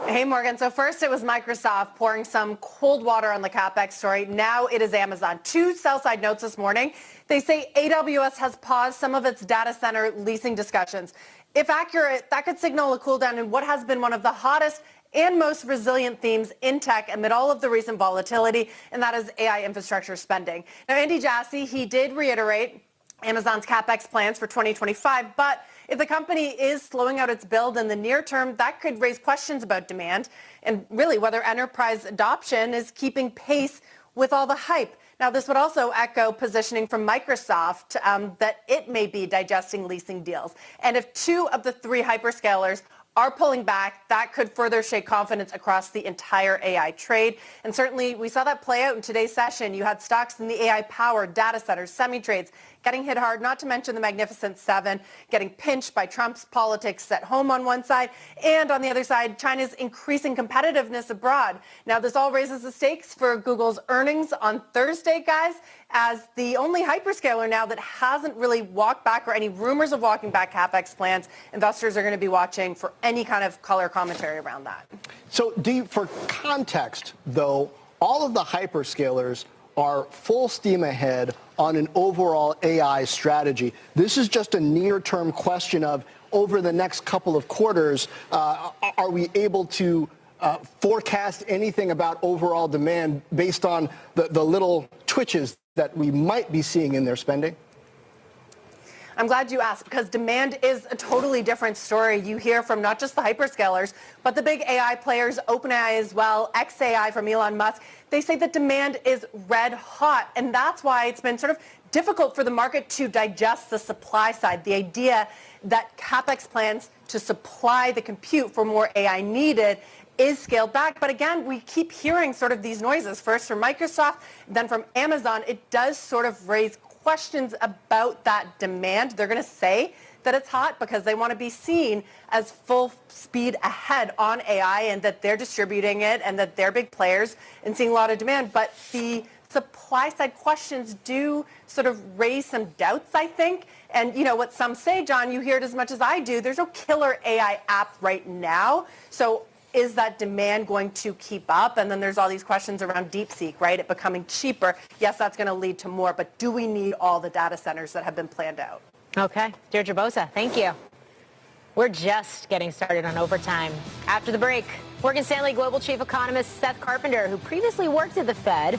Hey, Morgan. So first it was Microsoft pouring some cold water on the CapEx story. Now it is Amazon. Two sell-side notes this morning. They say AWS has paused some of its data center leasing discussions. If accurate, that could signal a cool down in what has been one of the hottest and most resilient themes in tech amid all of the recent volatility, and that is AI infrastructure spending. Now, Andy Jassy, he did reiterate Amazon's CapEx plans for 2025, but if the company is slowing out its build in the near term, that could raise questions about demand and really whether enterprise adoption is keeping pace with all the hype. Now, this would also echo positioning from Microsoft that it may be digesting leasing deals. And if two of the three hyperscalers are pulling back, that could further shake confidence across the entire AI trade. And certainly we saw that play out in today's session. You had stocks in the AI-powered data centers, semi-trades, getting hit hard, not to mention the Magnificent Seven getting pinched by Trump's politics at home on one side, and on the other side, China's increasing competitiveness abroad. Now, this all raises the stakes for Google's earnings on Thursday, guys, as the only hyperscaler now that hasn't really walked back or any rumors of walking back CapEx plans. Investors are going to be watching for any kind of color commentary around that. So, for context, though, all of the hyperscalers are full steam ahead on an overall AI strategy. This is just a near-term question of, over the next couple of quarters, are we able to forecast anything about overall demand based on the little twitches that we might be seeing in their spending? I'm glad you asked, because demand is a totally different story. You hear from not just the hyperscalers, but the big AI players, OpenAI as well, xAI from Elon Musk. They say that demand is red hot, and that's why it's been sort of difficult for the market to digest the supply side. The idea that CapEx plans to supply the compute for more AI needed is scaled back. But again, we keep hearing sort of these noises, first from Microsoft, then from Amazon. It does sort of raise questions about that demand. They're going to say that it's hot because they want to be seen as full speed ahead on AI, and that they're distributing it and that they're big players and seeing a lot of demand. But the supply side questions do sort of raise some doubts, I think. And you know what some say, John, you hear it as much as I do. There's no killer AI app right now. So is that demand going to keep up? And then there's all these questions around DeepSeek, right? It becoming cheaper. Yes, that's going to lead to more, but do we need all the data centers that have been planned out? Okay. Deirdre Bosa, thank you. We're just getting started on overtime. After the break, Morgan Stanley Global Chief Economist Seth Carpenter, who previously worked at the Fed,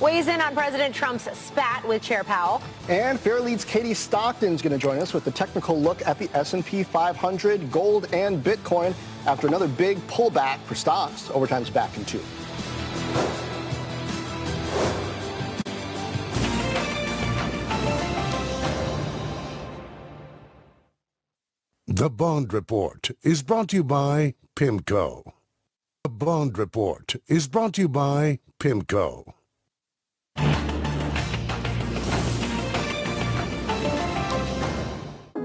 weighs in on President Trump's spat with Chair Powell. And Fairlead's Katie Stockton is going to join us with the technical look at the S&P 500, gold, and Bitcoin after another big pullback for stocks. Overtime's back in 2. The Bond Report is brought to you by PIMCO. The Bond Report is brought to you by PIMCO.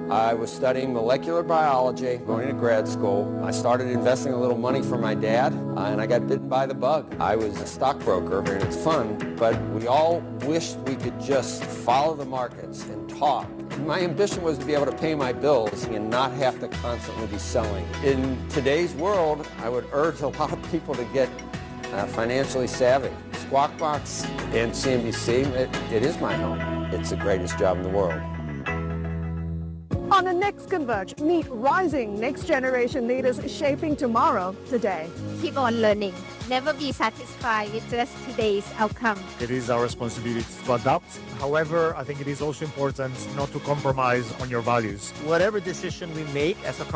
I was studying molecular biology, going to grad school. I started investing a little money for my dad, and I got bitten by the bug. I was a stockbroker, and it's fun, but we all wished we could just follow the markets and talk. My ambition was to be able to pay my bills and not have to constantly be selling. In today's world, I would urge a lot of people to get financially savvy. Squawk Box and CNBC, it is my home. It's the greatest job in the world. On the next Converge, meet rising next generation leaders shaping tomorrow today. Keep on learning. Never be satisfied with just today's outcome. It is our responsibility to adapt. However, I think it is also important not to compromise on your values. Whatever decision we make as a